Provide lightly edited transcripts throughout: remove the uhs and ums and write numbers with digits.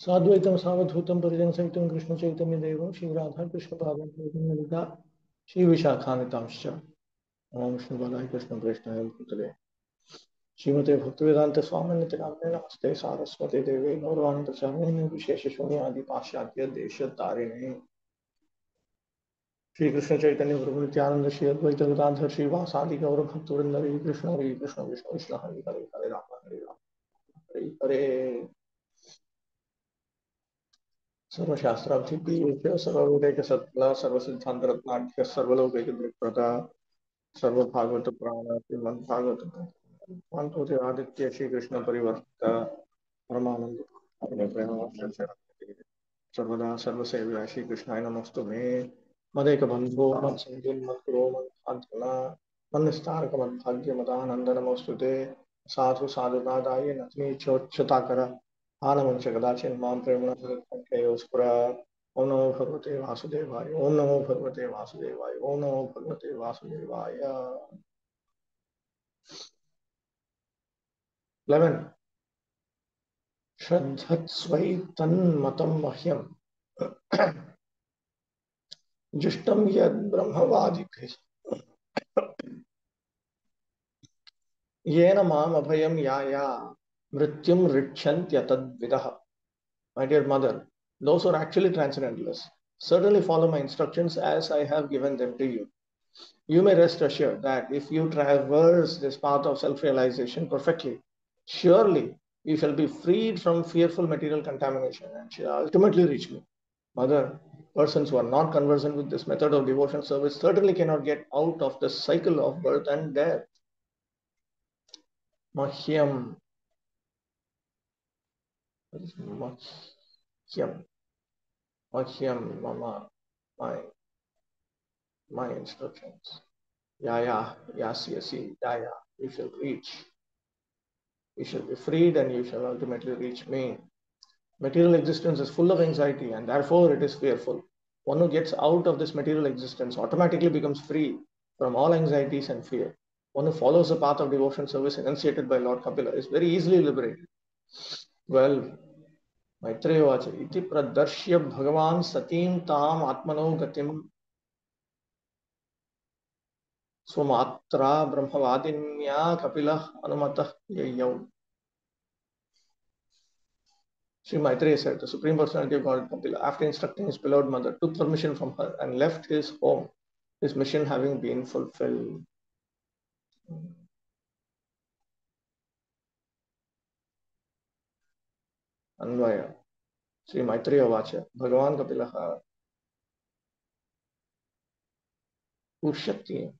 साद्वैतम सावधूतम परिजन सहितम कृष्ण चैतन्य देवम श्री राधा कृष्ण पादम ललिता श्री विशाखान्वितांश्च ओम विष्णु बालाय कृष्ण प्रेष्ठाय भूतले श्रीमते भक्तिवेदांत स्वामी नित्यानंद नमस्ते सारस्वती देवे गौरवाणी प्रचारिणे विशेष शून्यादि पाश्चात्य देश तारिणे श्री कृष्ण चैतन्य प्रभु नित्यानंद श्री अद्वैत गदाधर श्री वासादि गौर भक्तवृंद हरे कृष्ण विष्णु विष्णु हरे हरे हरे राम हरे हरे सर्वशास्त्राभिज्ञ सर्ववेदैक सत्फल सर्वसिद्धांत रत्नाढ्य सर्वलोकैक दृक्पदा सर्वभागवत पुराण श्रीमद् भागवत आदित्य श्री कृष्ण परिवर्तित परमानंद सर्वदा सर्वसेव्या श्री कृष्णाय नमस्तु मे मदेक बंधो मत् संजुन मत् कुरो मत् सान्त्वना मन्निस्तारक मद्भाग्य मदानंद नमोस्तुते साधु साधुनादाय नत्मि चोच्युताकर आनमंच कदाचिन् मां प्रेम्णा सत्सङ्ख्ययोस्पुरा ओम नमो भगवते वासुदेवाय ओम नमो भगवते वासुदेवाय ओम नमो भगवते वासुदेवाय 11 श्रद्धत्स्वै तन्मतं मह्यं जुष्टं यद् ब्रह्मवादिभिः येन माम् अभयं याया मृत्युं ऋच्छन्त्यतद्विदः. My dear mother, those who are actually transcendentalists certainly follow my instructions as I have given them to you. You may rest assured that if you traverse this path of self-realization perfectly, surely you shall be freed from fearful material contamination and shall ultimately reach me. Mother, persons who are not conversant with this method of devotion service certainly cannot get out of the cycle of birth and death. Mahyam, Mahyam, Mahyam, Mama, my instructions. Yeah, yes, yeah, you shall reach. You shall be freed and you shall ultimately reach me. Material existence is full of anxiety and therefore it is fearful. One who gets out of this material existence automatically becomes free from all anxieties and fear. One who follows the path of devotion service enunciated by Lord Kapila is very easily liberated. Well, Maitreya Vacha, iti pradarshya bhagavan satim tam atmano gatim swamatra brahmavadinya kapila anumatah yayau. Sri Maitreya said, the Supreme Personality of Godhead Kapila, after instructing his beloved mother, took permission from her and left his home, his mission having been fulfilled. Anvaya. Sri Maitreya Vacha, Bhagavan Kapilaha, Ushati.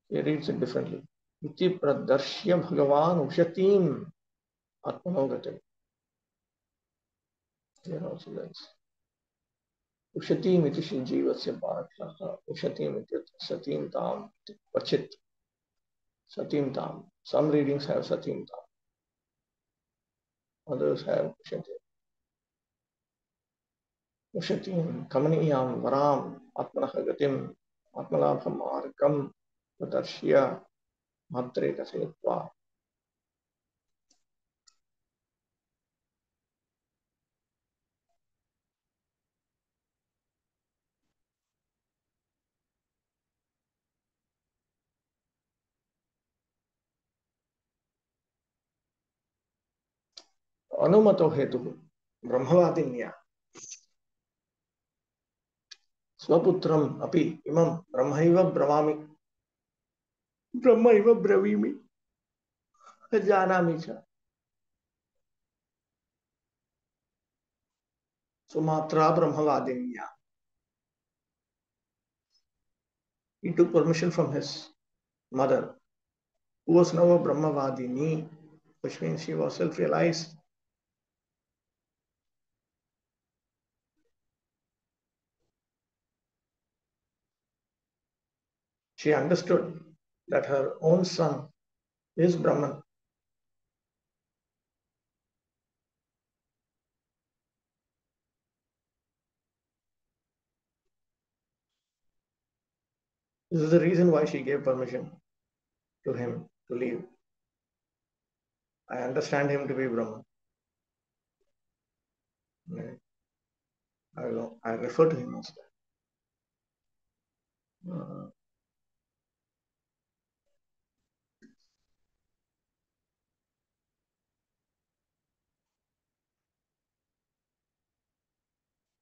He reads it differently. Iti pradarshya Bhagavan Ushatim Atmanogatim. Here also that's Ushatim iti Shijivasya Bharatlaha. Ushatim iti Satim Tam Vachit. Satim Tam. Some readings have Satim Tam. Others have Ushati. Ushatim Kamaniyam Varam Atmanaha Gatim Atmalabham Arkam Pradarshya Matre Kasayatva. अनुमतो हेतु ब्रह्मवादिन्या स्वपुत्रम अपि इमं ब्रह्मैव ब्रवामि ब्रह्मैव ब्रवीमि जानामि च Sumatra ब्रह्मवादिन्या. He took permission from his mother, who was now a Brahmavadini, which means she was self-realized. She understood that her own son is Brahman. This is the reason why she gave permission to him to leave. I understand him to be Brahman. I refer to him as that.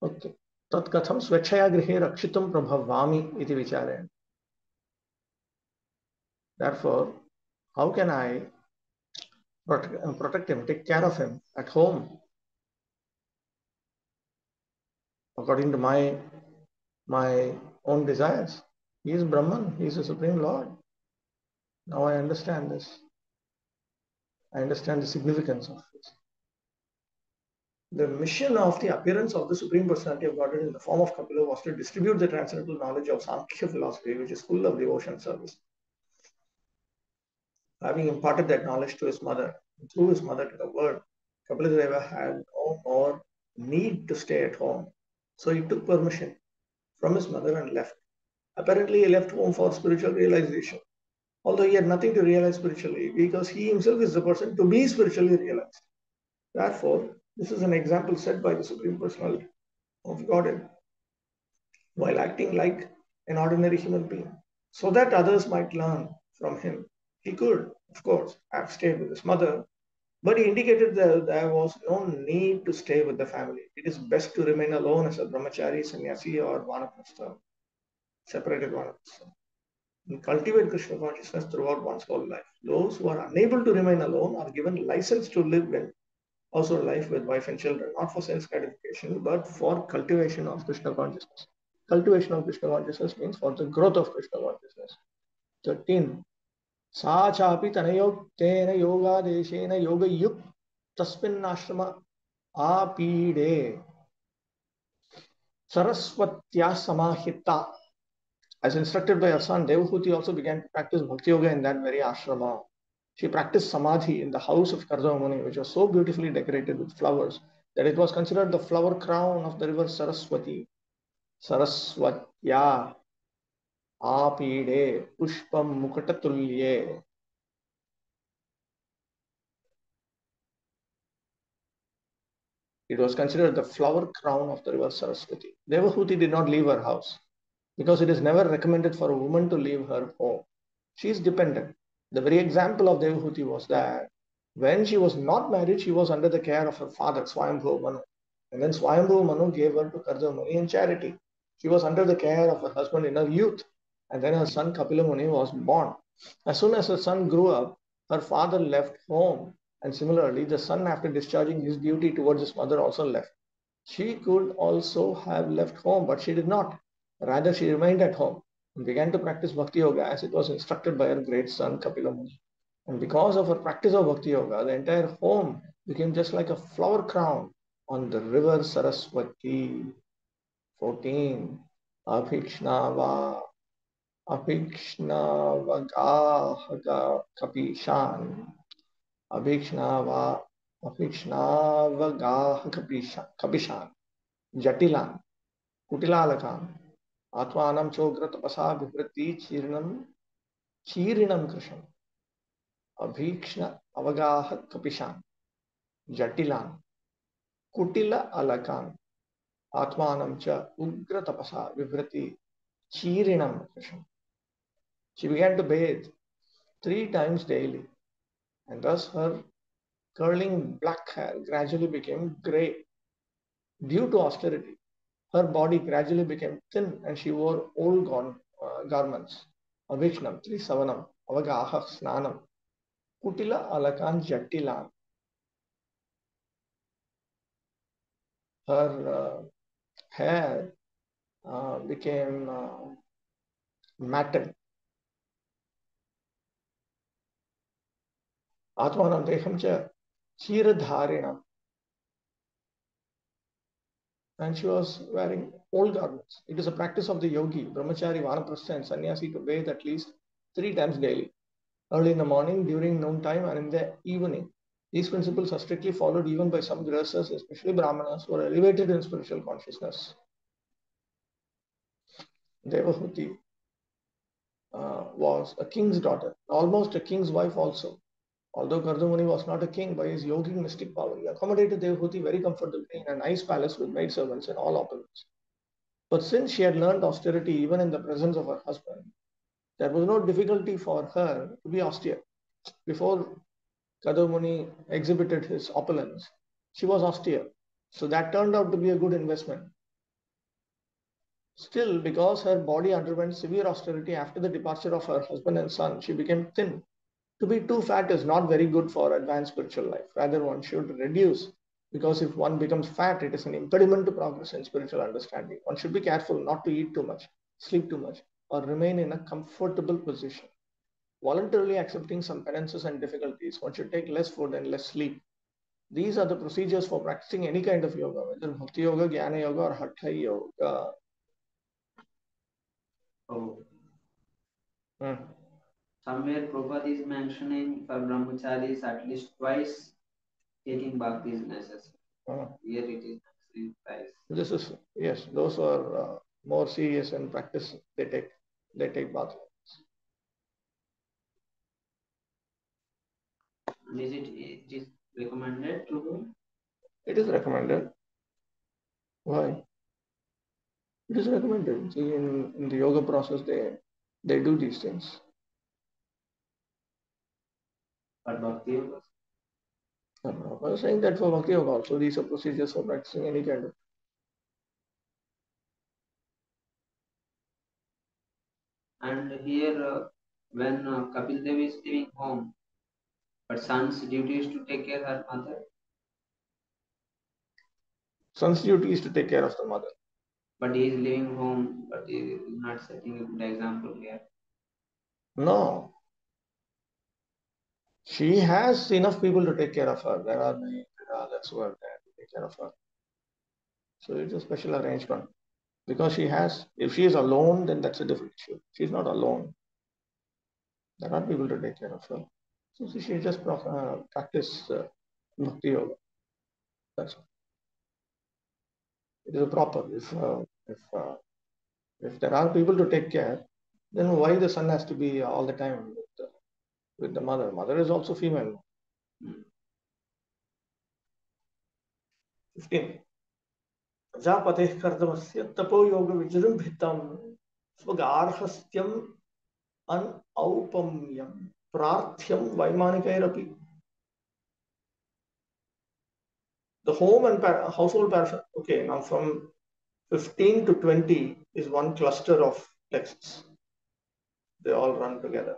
Okay. Tat katham swechaya grihe rakshitam prabhavami iti vichareण. Therefore, how can I protect him, take care of him at home according to my own desires? He is Brahman, he is the Supreme Lord. Now I understand this. I understand the significance of this. The mission of the appearance of the Supreme Personality of Godhead in the form of Kapila was to distribute the transcendental knowledge of Sankhya philosophy, which is full of devotion service. Having imparted that knowledge to his mother, and through his mother to the world, Kapila had no more need to stay at home. So he took permission from his mother and left. Apparently, he left home for spiritual realization, although he had nothing to realize spiritually, because he himself is the person to be spiritually realized. Therefore, this is an example set by the Supreme Personality of Godhead while acting like an ordinary human being, so that others might learn from him. He could, of course, have stayed with his mother, but he indicated that there was no need to stay with the family. It is best to remain alone as a brahmachari, sannyasi, or vanaprastha, separated vanaprastha, and cultivate Krishna consciousness throughout one's whole life. Those who are unable to remain alone are given license to live in also life with wife and children, not for sense gratification, but for cultivation of Krishna consciousness. Cultivation of Krishna consciousness means for the growth of Krishna consciousness. 13. Sa chapi tanayogtena yoga deshena yoga yuk tasminnashrama apide saraswatya samahita. As instructed by her son, Devahuti also began to practice Bhakti Yoga in that very ashrama. She practiced Samadhi in the house of Kardama Muni, which was so beautifully decorated with flowers that it was considered the flower crown of the river Saraswati. Saraswatya apide pushpam mukatatulye. It was considered the flower crown of the river Saraswati. Devahuti did not leave her house because it is never recommended for a woman to leave her home. She is dependent. The very example of Devahuti was that when she was not married, she was under the care of her father, Swayambhu Manu. And then Swayambhu Manu gave her to Kardama Muni in charity. She was under the care of her husband in her youth. And then her son Kapila Muni was born. As soon as her son grew up, her father left home. And similarly, the son, after discharging his duty towards his mother, also left. She could also have left home, but she did not. Rather, she remained at home and began to practice Bhakti Yoga as it was instructed by her great son Kapila Muni. And because of her practice of Bhakti Yoga, the entire home became just like a flower crown on the river Saraswati. 14. Abhikshnava Abhikshnavagahaga Kapishan. Abhikshnava Abhikshnavagaha Kapishan. Jatilan. Kutilalakan. Atmanam chogra tapasa vivrati chirinam krisham. Abhikshna avagaha kapishan. Jatilan. Kutila alakan. Atmanam cha ugra tapasa vivrati chirinam krisham. She began to bathe 3 times daily, and thus her curling black hair gradually became grey due to austerity. Her body gradually became thin and she wore old garments. Avishnam, Trisavanam, Avagaha Snanam, Kutila Alakan Jattilan. Her hair became matted. Atmanam Deham Cha Chiradharinam. And she was wearing old garments. It is a practice of the yogi, brahmachari, vanaprastha, and sannyasi to bathe at least 3 times daily, early in the morning, during noontime, and in the evening. These principles are strictly followed even by some grihasthas, especially brahmanas, who are elevated in spiritual consciousness. Devahuti was a king's daughter, almost a king's wife also. Although Kardamuni was not a king by his yogic mystic power, he accommodated Devahuti very comfortably in a nice palace with maidservants and all opulence. But since she had learned austerity even in the presence of her husband, there was no difficulty for her to be austere. Before Kadamuni exhibited his opulence, she was austere. So that turned out to be a good investment. Still, because her body underwent severe austerity after the departure of her husband and son, she became thin. To be too fat is not very good for advanced spiritual life. Rather, one should reduce, because if one becomes fat, it is an impediment to progress in spiritual understanding. One should be careful not to eat too much, sleep too much, or remain in a comfortable position. Voluntarily accepting some penances and difficulties, one should take less food and less sleep. These are the procedures for practicing any kind of yoga, whether Bhakti Yoga, Jnana Yoga, or Hatha Yoga. Oh, Hmm. somewhere Prabhupada is mentioning for brahmacharis at least twice taking bhakti is necessary. Here it is mentioning twice. This is, yes, those who are more serious in practice, they take bath. And it is recommended to do? It is recommended. Why? It is recommended. See, in the yoga process, they do these things. For bhakti yoga? I was saying that for Bhakti Yoga also, these are procedures for practicing any kind of. And here, when Kapil Dev is leaving home, but son's duty is to take care of her mother. Son's duty is to take care of the mother. But he is leaving home, but he is not setting a good example here. No. She has enough people to take care of her. There are many others who are there to take care of her. So it's a special arrangement. Because she has, if she is alone, then that's a different issue. She's not alone. There are people to take care of her. So she just practice Bhakti Yoga. That's all. It is a proper. If there are people to take care, then why the son has to be all the time with the mother? Mother is also female. 15. प्रजापतेः कर्तमस्य तपोयोगविजृम्भितं स्वगार्हस्थ्यम् अनौपम्यं प्रार्थ्यं वैमानिकैरपि. The home and household paraphernalia. Okay, now from 15 to 20 is one cluster of texts. They all run together.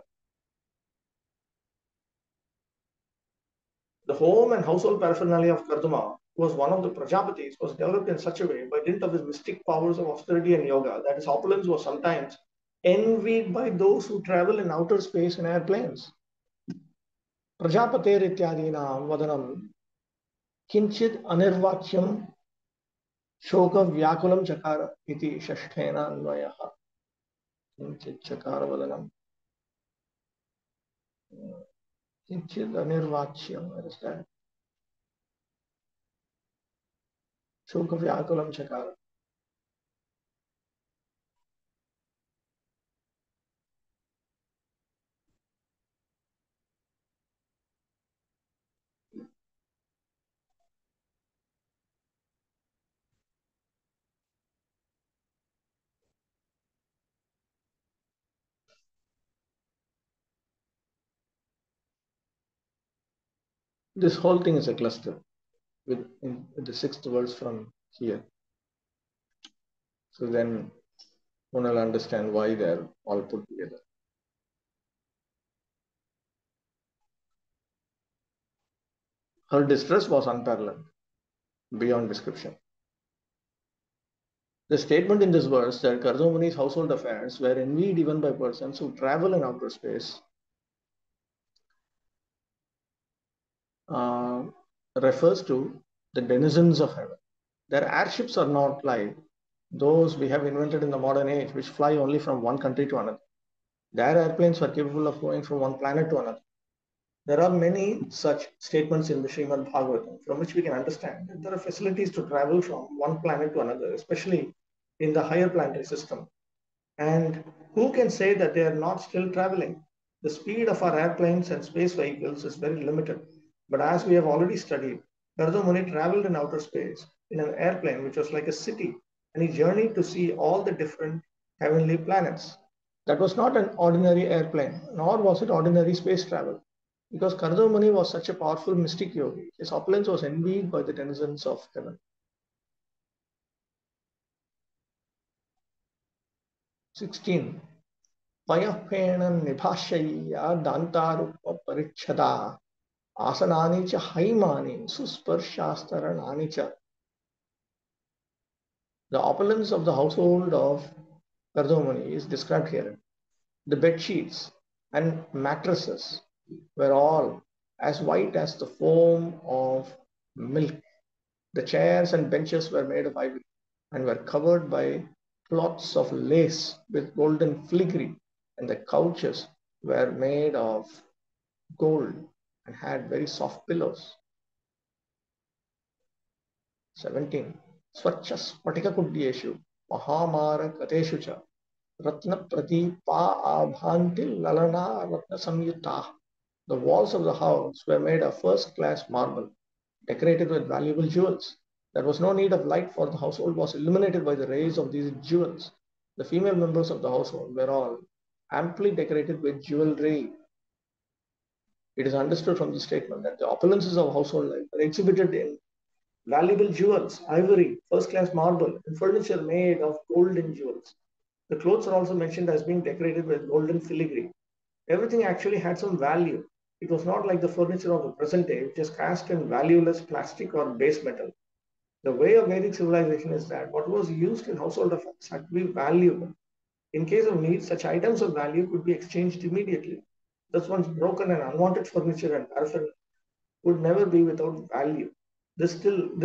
The home and household paraphernalia of Kardama, who was one of the Prajapatis, was developed in such a way by dint of his mystic powers of austerity and yoga that his opulence was sometimes envied by those who travel in outer space in airplanes. Prajapater ityadinam vadanam kinchid anirvachyam shoka vyakulam chakara iti shashthena anvayaha. Kinchid chakara vadanam. Kinchid anirvachyam. Where is that? Shoka vyakulam chakara. This whole thing is a cluster with the sixth verse from here. So then one will understand why they're all put together. Her distress was unparalleled, beyond description. The statement in this verse that Kardamuni's household affairs were envied even by persons who travel in outer space refers to the denizens of heaven. Their airships are not like those we have invented in the modern age, which fly only from one country to another. Their airplanes were capable of going from one planet to another. There are many such statements in the Srimad Bhagavatam from which we can understand that there are facilities to travel from one planet to another, especially in the higher planetary system. And who can say that they are not still traveling? The speed of our airplanes and space vehicles is very limited. But as we have already studied, Narada Muni traveled in outer space in an airplane which was like a city, and he journeyed to see all the different heavenly planets. That was not an ordinary airplane, nor was it ordinary space travel. Because Narada Muni was such a powerful mystic yogi, his opulence was envied by the denizens of heaven. 16. Payapena nibhashaya dantarupa parichada asanani cha haimani susparshastaranani cha. The opulence of the household of Kardamani is described here. The bed sheets and mattresses were all as white as the foam of milk. The chairs and benches were made of ivory and were covered by cloths of lace with golden filigree, and the couches were made of gold and had very soft pillows. 17. Swachas Patikakudyeshu Mahamara Kateshu cha Ratna Pradipa Abhanti Lalana Ratna Samyuta. The walls of the house were made of first class marble, decorated with valuable jewels. There was no need of light, for the household was illuminated by the rays of these jewels. The female members of the household were all amply decorated with jewelry. It is understood from the statement that the opulences of household life are exhibited in valuable jewels, ivory, first class marble, and furniture made of gold and jewels. The clothes are also mentioned as being decorated with golden filigree. Everything actually had some value. It was not like the furniture of the present day, which is cast in valueless plastic or base metal. The way of Vedic civilization is that what was used in household effects had to be valuable. In case of need, such items of value could be exchanged immediately. Thus, once broken and unwanted furniture and paraphernalia would never be without value. This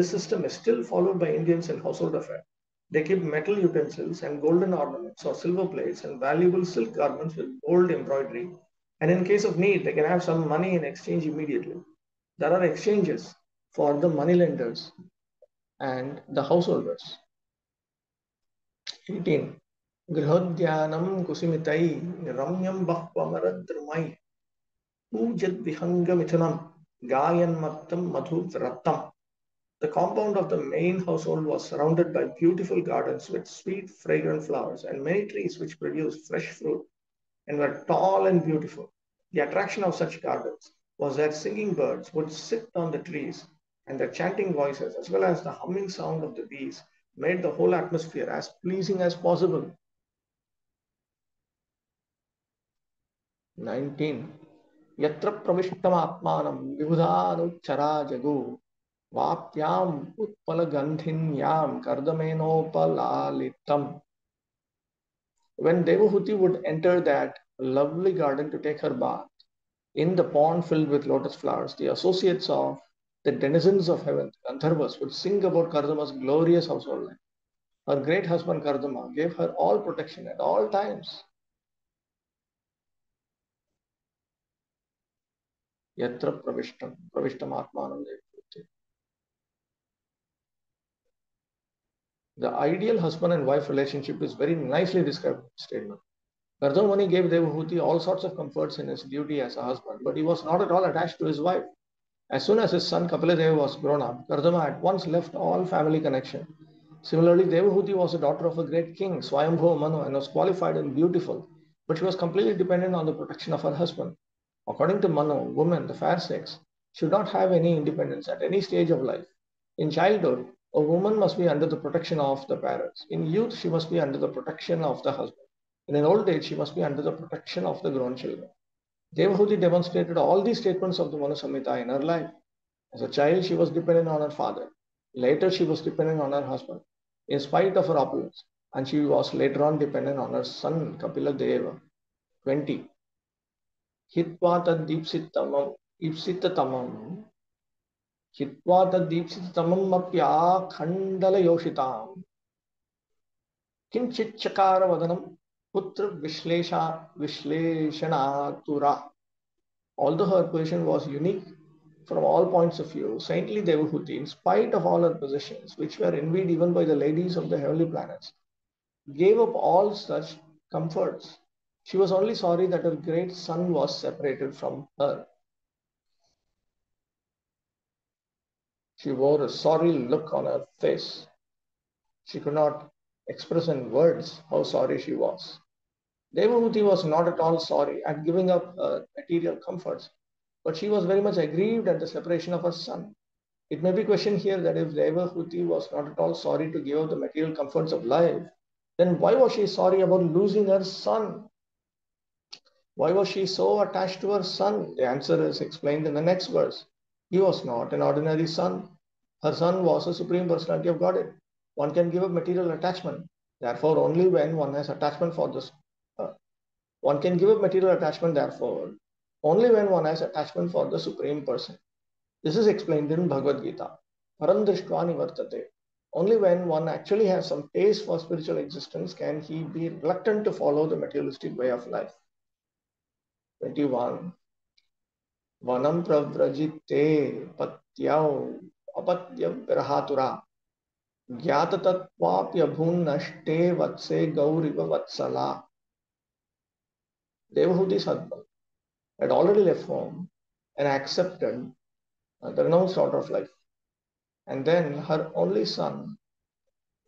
system is still followed by Indians in household affairs. They keep metal utensils and golden ornaments or silver plates and valuable silk garments with gold embroidery. And in case of need, they can have some money in exchange immediately. There are exchanges for the moneylenders and the householders. 18. Grihodhyanam kusimitai ramyam bahvamaradramai pujad vihangamithunam gayan mattam madhu vratam. The compound of the main household was surrounded by beautiful gardens with sweet, fragrant flowers and many trees which produced fresh fruit and were tall and beautiful. The attraction of such gardens was that singing birds would sit on the trees, and their chanting voices, as well as the humming sound of the bees, made the whole atmosphere as pleasing as possible. 19. Yatra pravishtam atmanam vibhudanuchara jagu Vapyam utpalagandhinyam kardamenopalalitam. When Devahuti would enter that lovely garden to take her bath, in the pond filled with lotus flowers, the associates of the denizens of heaven, Gandharvas, would sing about Kardama's glorious household life. Her great husband Kardama gave her all protection at all times. Yatra pravishtam atmanam Devahuti. The ideal husband and wife relationship is very nicely described in the statement. Kardamani gave Devahuti all sorts of comforts in his duty as a husband, but he was not at all attached to his wife. As soon as his son Kapiladeva was grown up, Kardama at once left all family connection. Similarly, Devahuti was a daughter of a great king, Swayambhu Manu, and was qualified and beautiful, but she was completely dependent on the protection of her husband. According to Manu, women, the fair sex, should not have any independence at any stage of life. In childhood, a woman must be under the protection of the parents. In youth, she must be under the protection of the husband. And in old age, she must be under the protection of the grown children. Devahuti demonstrated all these statements of the Manu Samhita in her life. As a child, she was dependent on her father. Later, she was dependent on her husband, in spite of her opulence. And she was later on dependent on her son, Kapila Deva. 20. Hitva tad ipsitatamam Hitva tad ipsitatamam apya khandala yoshitam Kinchit chakara vadanam putra vishleshanatura. Although her position was unique from all points of view, saintly Devahuti, in spite of all her possessions, which were envied even by the ladies of the heavenly planets, gave up all such comforts She was only sorry that her great son was separated from her. She wore a sorry look on her face. She could not express in words how sorry she was. Devahuti was not at all sorry at giving up her material comforts, but she was very much aggrieved at the separation of her son. It may be questioned here that if Devahuti was not at all sorry to give up the material comforts of life, then why was she sorry about losing her son? Why was she so attached to her son? The answer is explained in the next verse. He was not an ordinary son. Her son was a supreme personality of Godhead. One can give up material attachment. Therefore, only when one has attachment for this, one can give up material attachment. Therefore, only when one has attachment for the supreme person. This is explained in Bhagavad Gita. Param drishtva nivartate. Only when one actually has some taste for spiritual existence can he be reluctant to follow the materialistic way of life. 21. Vanam pravrajite patyau apatya virahatura gyatatattvapya bhunnashte vatse gauriva vatsala. Devahuti's husband had already left home and accepted the renounced order of life. And then her only son,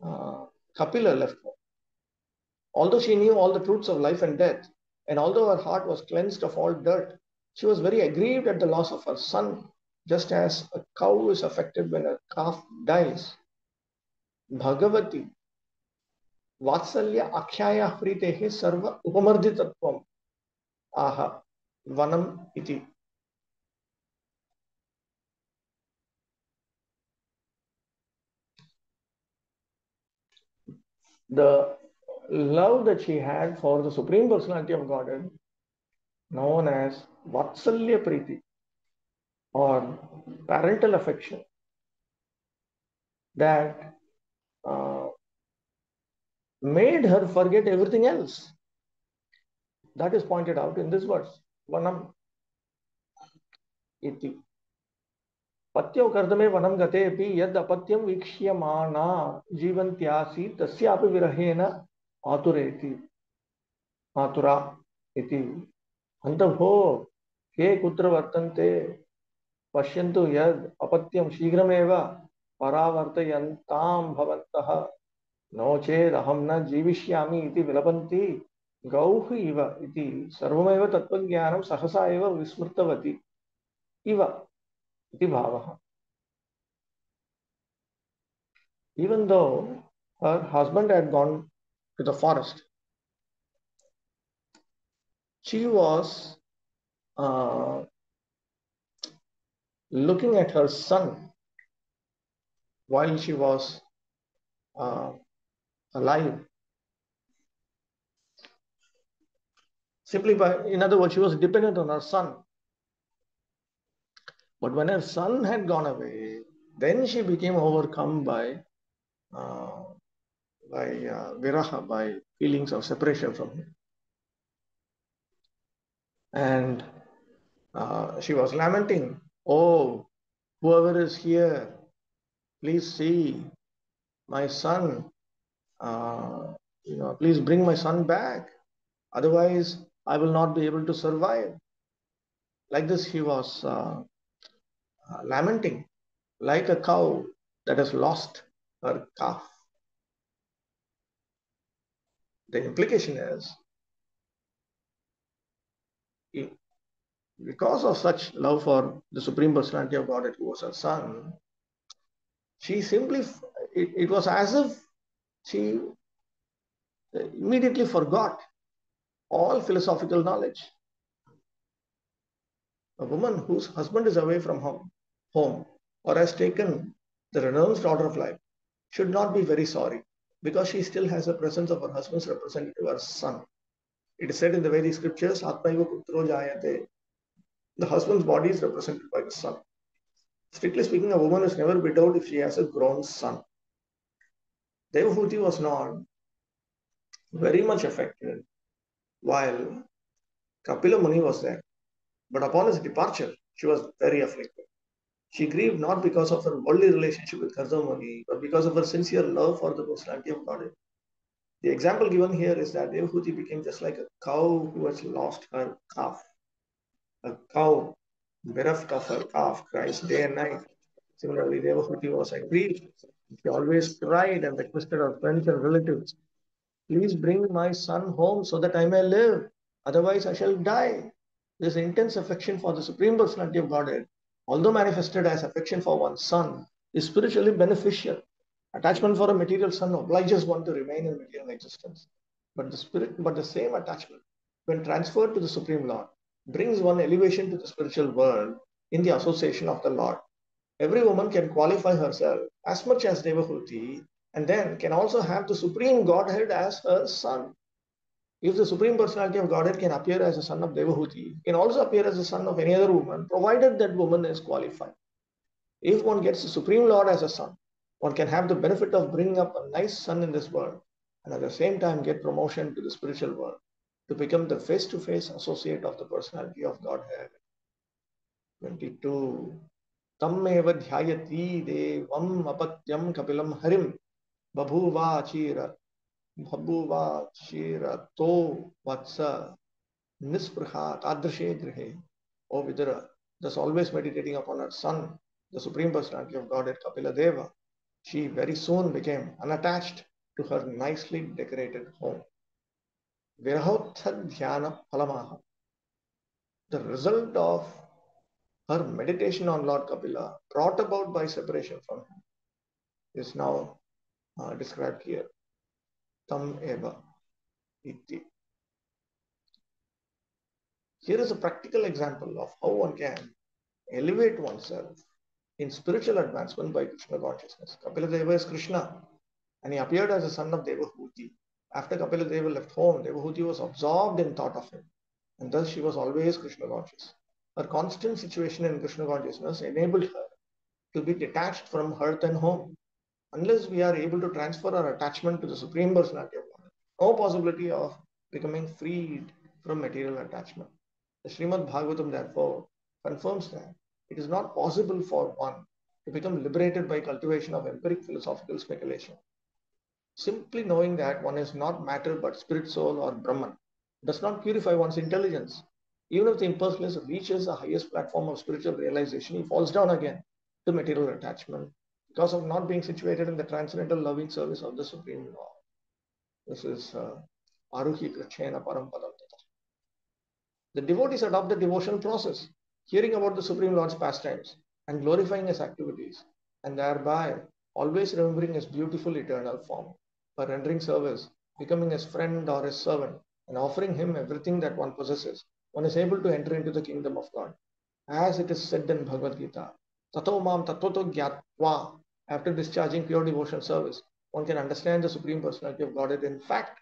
Kapila, left home. Although she knew all the truths of life and death, and although her heart was cleansed of all dirt, she was very aggrieved at the loss of her son, just as a cow is affected when a calf dies. Bhagavati, Vatsalya Akhyaya Pritehe Sarva Upamardhitatvam Aha Vanam Iti. The love that she had for the Supreme Personality of Godhead, known as Vatsalya Priti or parental affection, that made her forget everything else. That is pointed out in this verse. Vanam iti. Patyo kardame vanam gate api yad apatyam vikshyamana jivantyasi tasyapi virahena atureti. Atura iti. Antavho ke kutra vartante pashyantu yad apatyam shigrameva paravartayantam bhavantah no ched aham na jivishyami iti vilapanti गौः इव इति सर्वमेव तत्त्वज्ञानं सहसा एव विस्मृतवती इव इति भावः. Even though her husband had gone to the forest, she was looking at her son while she was alive. Simply by, in other words, she was dependent on her son. But when her son had gone away, then she became overcome by viraha, by feelings of separation from him. And she was lamenting, "Oh, whoever is here, please see my son. Please bring my son back. Otherwise, I will not be able to survive." Like this, he was lamenting, like a cow that has lost her calf. The implication is, because of such love for the Supreme Personality of Godhead, who was her son, she simply, it was as if she immediately forgot all philosophical knowledge. A woman whose husband is away from home or has taken the renounced order of life should not be very sorry, because she still has the presence of her husband's representative, her son. It is said in the Vedic scriptures, Atmaiva Putro Jayate. The husband's body is represented by the son. Strictly speaking, a woman is never widowed if she has a grown son. Devahuti was not very much affected while Kapila Muni was there. But upon his departure, she was very afflicted. She grieved not because of her worldly relationship with Karza Muni, but because of her sincere love for the personality of Godhead. The example given here is that Devahuti became just like a cow who has lost her calf. A cow bereft of her calf cries day and night. Similarly, Devahuti was aggrieved. She always cried and requested her friends and relatives, please bring my son home so that I may live. Otherwise, I shall die. This intense affection for the Supreme Personality of Godhead, although manifested as affection for one's son, is spiritually beneficial. Attachment for a material son obliges one to remain in material existence. But the same attachment, when transferred to the Supreme Lord, brings one elevation to the spiritual world in the association of the Lord. Every woman can qualify herself as much as Devahuti and then can also have the Supreme Godhead as her son. If the Supreme Personality of Godhead can appear as a son of Devahuti, can also appear as a son of any other woman, provided that woman is qualified. If one gets the Supreme Lord as a son, one can have the benefit of bringing up a nice son in this world and at the same time get promotion to the spiritual world to become the face-to-face associate of the Personality of Godhead. 22. Tameva dhyayati devam apatyam kapilam harim babhuva chira to vatsa nisprha tadrishe grihe. O Vidura, thus always meditating upon her son, the Supreme Personality of Godhead Kapila Deva, she very soon became unattached to her nicely decorated home. Virahotha dhyana phalamaha. The result of her meditation on Lord Kapila, brought about by separation from him, is now described here. Tam eva iti. Here is a practical example of how one can elevate oneself in spiritual advancement by Krishna consciousness. Kapila Deva is Krishna, and he appeared as a son of Devahuti. After Kapila Deva left home, Devahuti was absorbed in thought of him, and thus she was always Krishna conscious. Her constant situation in Krishna consciousness enabled her to be detached from earth and home. Unless we are able to transfer our attachment to the Supreme Personality of God, no possibility of becoming freed from material attachment. The Srimad Bhagavatam, therefore, confirms that it is not possible for one to become liberated by cultivation of empiric philosophical speculation. Simply knowing that one is not matter but spirit, soul, or Brahman does not purify one's intelligence. Even if the impersonalist reaches the highest platform of spiritual realization, he falls down again to material attachment because of not being situated in the transcendental loving service of the Supreme Lord. This is Aruhi Krachena Parampadam. The devotees adopt the devotional process, hearing about the Supreme Lord's pastimes and glorifying his activities, and thereby always remembering his beautiful eternal form. By rendering service, becoming his friend or his servant, and offering him everything that one possesses, one is able to enter into the kingdom of God. As it is said in Bhagavad Gita, Tato mam tatoto gyatva. After discharging pure devotional service, one can understand the Supreme Personality of Godhead in fact,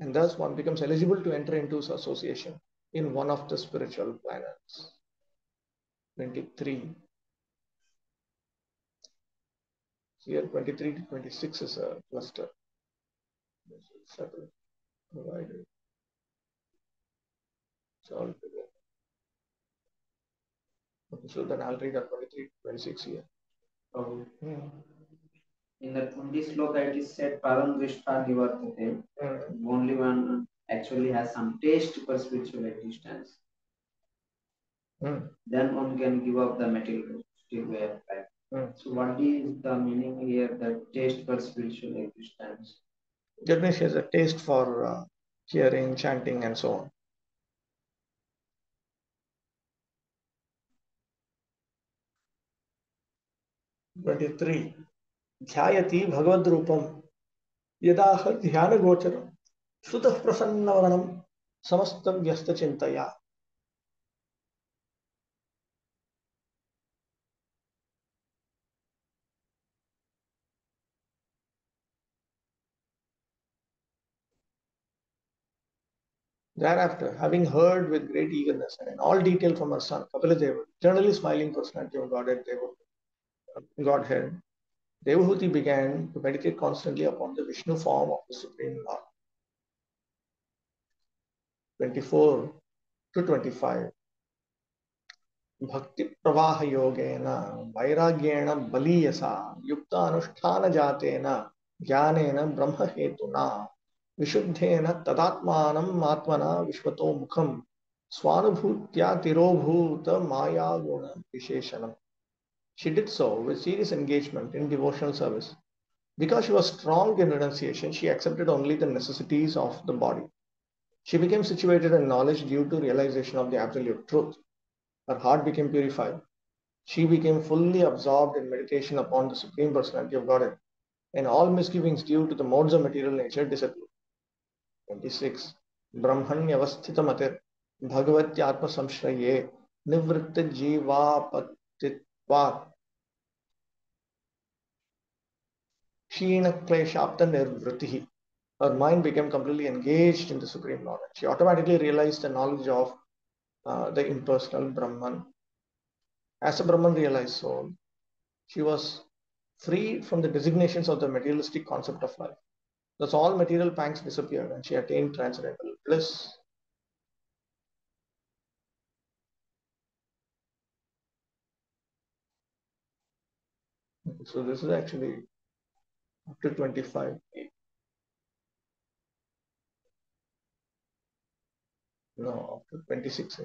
and thus one becomes eligible to enter into association in one of the spiritual planets. 23. Here 23 to 26 is a cluster. This is separate, divided. It's all together. Okay, so then I'll read 23 to 26 here. In this sloka it is said Param Drishta Nivartate. Only one actually has some taste for spiritual existence. Then one can give up the material way of life. So what is the meaning here, the taste for spiritual existence? Ganesh has a taste for hearing, chanting and so on. Twenty-three. Dhyayati Bhagavad Rupam Yadaha Dhyana Gocharam Sutah Prasannavanam Samastam Vyasta Chintaya. Thereafter, having heard with great eagerness and in all detail from her son, Kapila Deva, eternally smiling personality of Godhead, Devahuti began to meditate constantly upon the Vishnu form of the Supreme Lord. 24 to 25. Bhakti-vaibhava yogena vairagyena baliyasa yukta anusthana jatena jnanena brahma hetuna Vishuddhena tadatmanam atmana vishvato mukham swanubhutya tirobhuta maya guna visheshanam. She did so with serious engagement in devotional service. Because she was strong in renunciation, she accepted only the necessities of the body. She became situated in knowledge due to realization of the absolute truth. Her heart became purified. She became fully absorbed in meditation upon the Supreme Personality of Godhead, and all misgivings due to the modes of material nature disappeared. 26. Brahmanyavasthitamatir Bhagavatya Samshraye Nivritta Jivapatitvat Kshina Kleshapta Nirvritihi. Her mind became completely engaged in the Supreme Knowledge. She automatically realized the knowledge of the impersonal Brahman. As a Brahman realized soul, she was free from the designations of the materialistic concept of life. Thus, all material pangs disappeared and she attained transcendental bliss. So, this is actually up to 25. No, up to 26.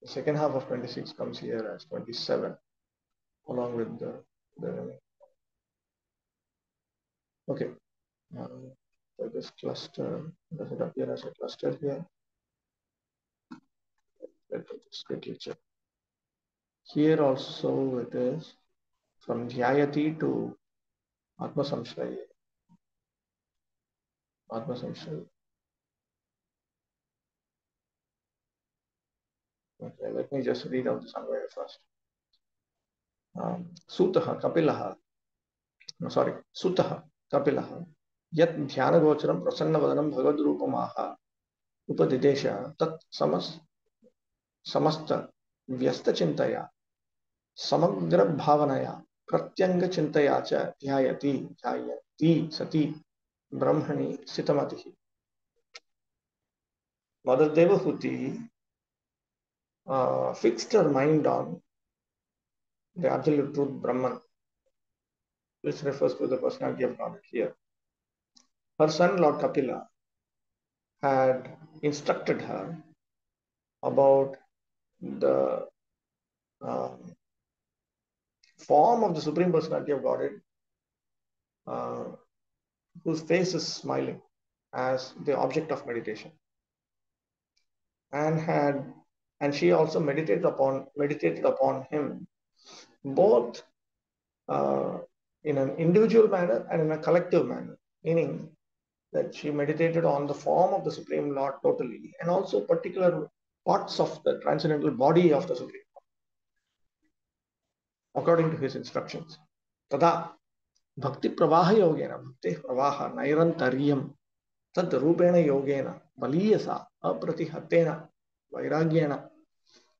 The second half of 26 comes here as 27, along with the okay. So this cluster, does it appear as a cluster here? Let me just quickly check. Here also it is from Dhyayati to Atma Samshraya. Atma Samshraya. Okay, let me just read out the summary first. Sutaha Kapilaha. No, sorry. Sutaha Kapilaha. Yat Dhyanagocharam Prasanna Bhagavad Upadidesha Tat Samasta Vyasta Chintaya Samagra Bhavanaya Pratyanga Chintaya Cha Dhyayati Sati Brahmani Sitamatihi. Mother Devahuti fixed her mind on the absolute truth Brahman, which refers to the personality of God here. Her son Lord Kapila had instructed her about the form of the Supreme Personality of Godhead, whose face is smiling, as the object of meditation, and she also meditated upon him, both in an individual manner and in a collective manner, meaning that she meditated on the form of the Supreme Lord totally, and also particular parts of the transcendental body of the Supreme Lord, according to his instructions. Tada Bhakti Pravaha Yogena, Bhakti Pravaha Nairantaryam Tad Rupena Yogena Baliyasa Apratihatena Vairagyena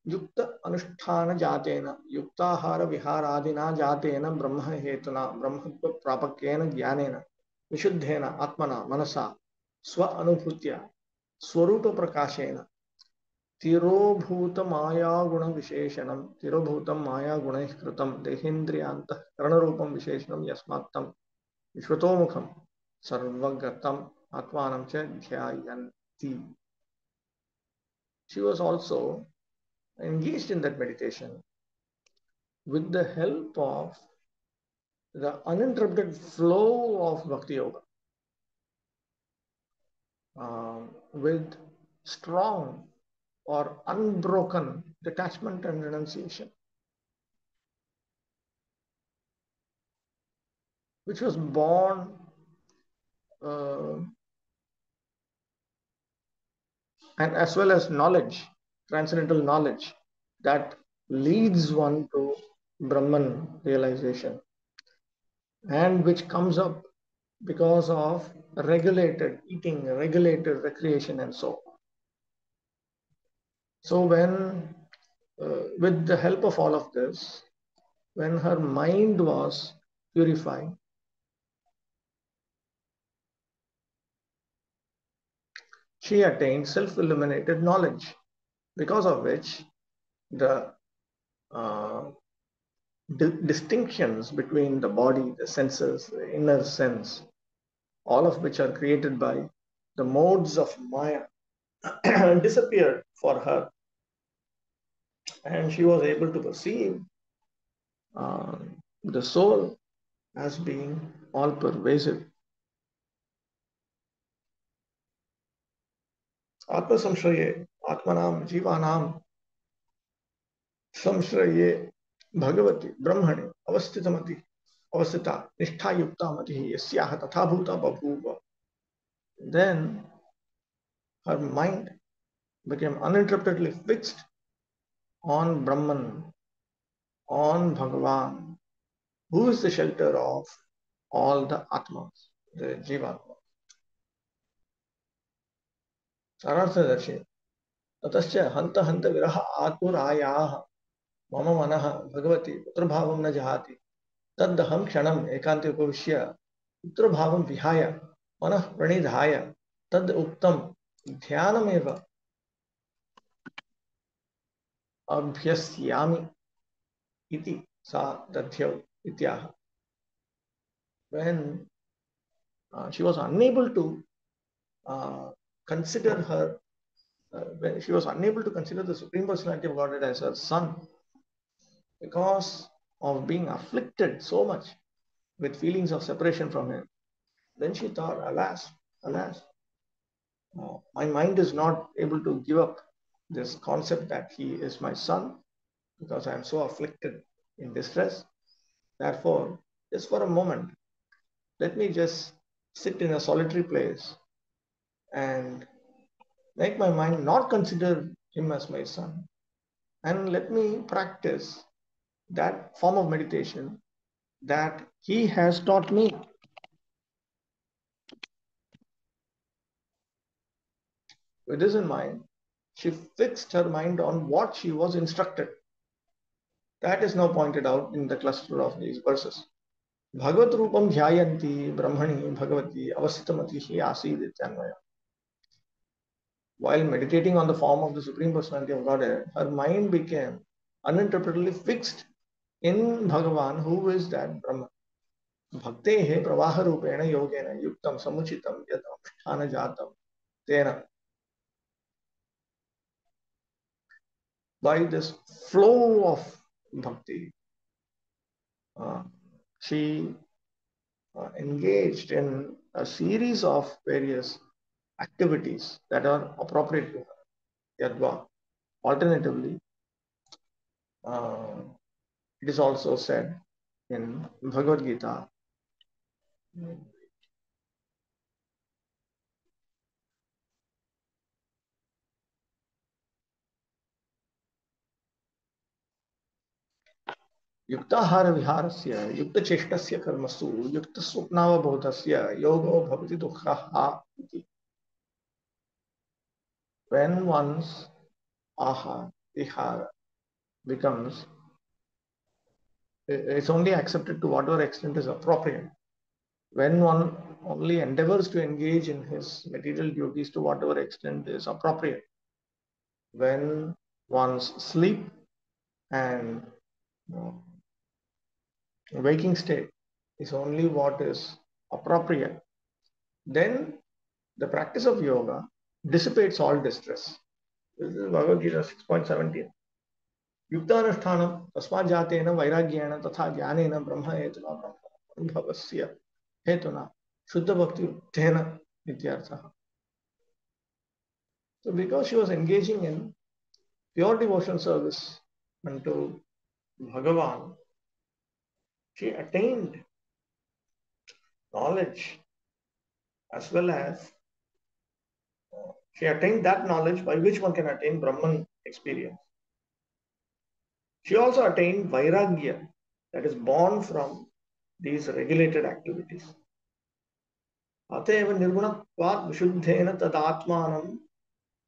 Yukta Anusthana Jatena Yuktahara Viharadina Jatena Brahma Hetuna Brahmatva Prapakena Jnanena Vishuddhena Atmana Manasa Swa Anubhutya Swarupa Prakashena Tirobhuta Maya Guna Visheshanam Tirobhutam Maya Guna Kritam Dehendriyanta Karanarupam Visheshanam Yasmattam Vishwatomukham Sarvagatam Atmanam Cha Dhyayanti. She was also engaged in that meditation with the help of the uninterrupted flow of Bhakti Yoga, with strong or unbroken detachment and renunciation, which was born and as well as knowledge, transcendental knowledge that leads one to Brahman realization, and which comes up because of regulated eating, regulated recreation, and so on. So when, with the help of all of this, when her mind was purified, she attained self-illuminated knowledge, because of which the distinctions between the body, the senses, the inner sense, all of which are created by the modes of Maya disappeared for her, and she was able to perceive the soul as being all pervasive. Atma samshraye, atmanam jivanam samshraye bhagavati brahmane avasthitamati avasthita nishtha yukta mati yasyaha tatha bhuta babhuva. Then her mind became uninterruptedly fixed on Brahman, on Bhagavan, who is the shelter of all the Atmas, the Jivatma. Sararthadarshi. Tatascha hanta hanta viraha atmurayaha mama manaha bhagavati putrabhavam na jahati taddaham kshanam ekanti upavishya putrabhavam vihaya manah pranidhaya tad uktam dhyanameva abhyasyami iti sa tadhyau ityaha. When she was unable to consider her, when she was unable to consider the Supreme Personality of Godhead as her son, because of being afflicted so much with feelings of separation from him, then she thought, alas, alas, my mind is not able to give up this concept that he is my son because I am so afflicted in distress. Therefore, just for a moment, let me just sit in a solitary place and make my mind not consider him as my son, and let me practice that form of meditation that he has taught me. With this in mind, she fixed her mind on what she was instructed. That is now pointed out in the cluster of these verses. Bhagavat Rupam Dhyayanti Brahmani Bhagavati Avasitamati Asid Ityanvaya. While meditating on the form of the Supreme Personality of Godhead, her mind became uninterruptedly fixed in Bhagavan, who is that Brahman. Bhaktehe pravaha rupena yogena yuktam samuchitam yat anushthana jatam tena. By this flow of bhakti, she engaged in a series of various activities that are appropriate to her. Yadva. Alternatively, it is also said in Bhagavad Gita, युक्ताहार विहारस्य युक्तचेष्टस्य कर्मसु युक्तस्वप्नावबोधस्य योगो भवति दुःखः इति. When one's aha vihara becomes, it's only accepted to whatever extent is appropriate. When one only endeavors to engage in his material duties to whatever extent is appropriate, when one's sleep and waking state is only what is appropriate, then the practice of yoga dissipates all distress. This is Bhagavad Gita 6.17. Yuktanushthanam tasmat jatena vairagyena tatha jnanena brahma hetuna brahma anubhavasya hetuna shuddha bhakti uttena ityartha. So because she was engaging in pure devotional service unto Bhagavan, she attained knowledge as well as she attained that knowledge by which one can attain Brahman experience. She also attained Vairagya, that is born from these regulated activities. Ateva nirgunatvat vishuddhena tadatmanam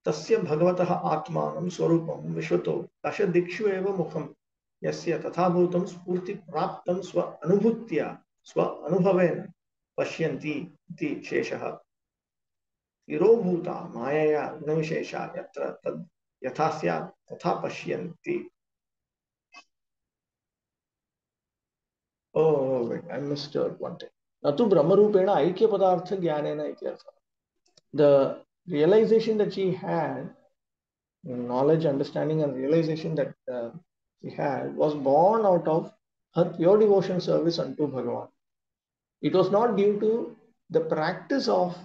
tasya bhagavatah atmanam swarupam vishvato dasha dikshu eva mukham yasya tathabhutam spurti praptam swa anubhutya swa anubhavena pashyanti iti sheshaha. Tirobhuta mayaya gunavishesha yatra tad yathasya tatha pashyanti. Oh, wait, I missed one thing. Natu brahmarupena aikya padartha jnanena ityartha. the realization that she had, knowledge, understanding, and realization that she had was born out of her pure devotion service unto Bhagavan. It was not due to the practice of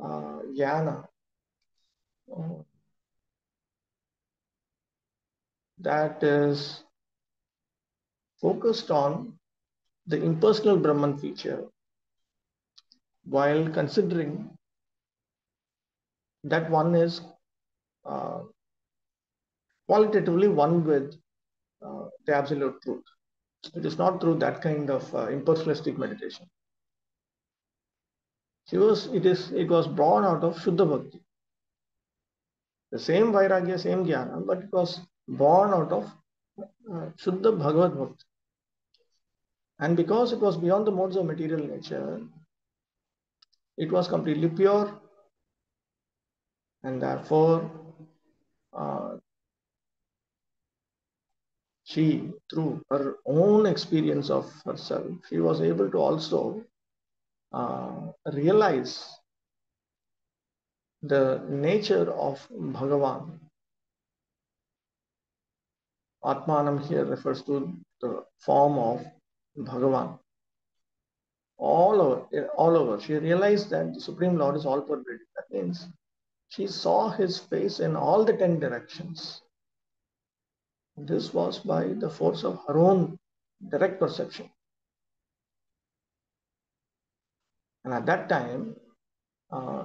jnana that is focused on the impersonal Brahman feature, while considering that one is uh, qualitatively one with the absolute truth. It is not through that kind of impersonalistic meditation. It was born out of Shuddha Bhakti. The same Vairagya, same Jnana, but it was born out of Shuddha Bhagavad Bhakti. And because it was beyond the modes of material nature, it was completely pure, and therefore she, through her own experience of herself, she was able to also realize the nature of Bhagavan. Atmanam here refers to the form of Bhagavan. All over. She realized that the Supreme Lord is all pervading. That means she saw his face in all the 10 directions. This was by the force of her own direct perception. And at that time,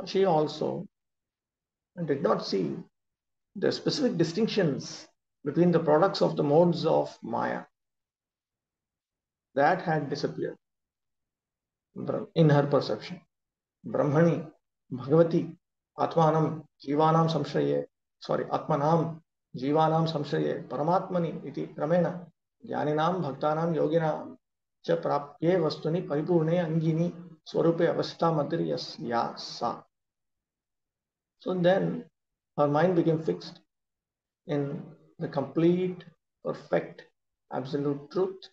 she also did not see the specific distinctions between the products of the modes of Maya. That had disappeared in her perception. Brahmani, Bhagavati, Atmanam, Jivanam Samshraye, Atmanam, Jivanam Samshraye, Paramatmani, iti Ramena, Jnaninam, Bhaktanam, Yoginam, cha prapye vastuni paripurne angini, swarupe avastha matir ya sa. So then her mind became fixed in the complete, perfect, absolute truth.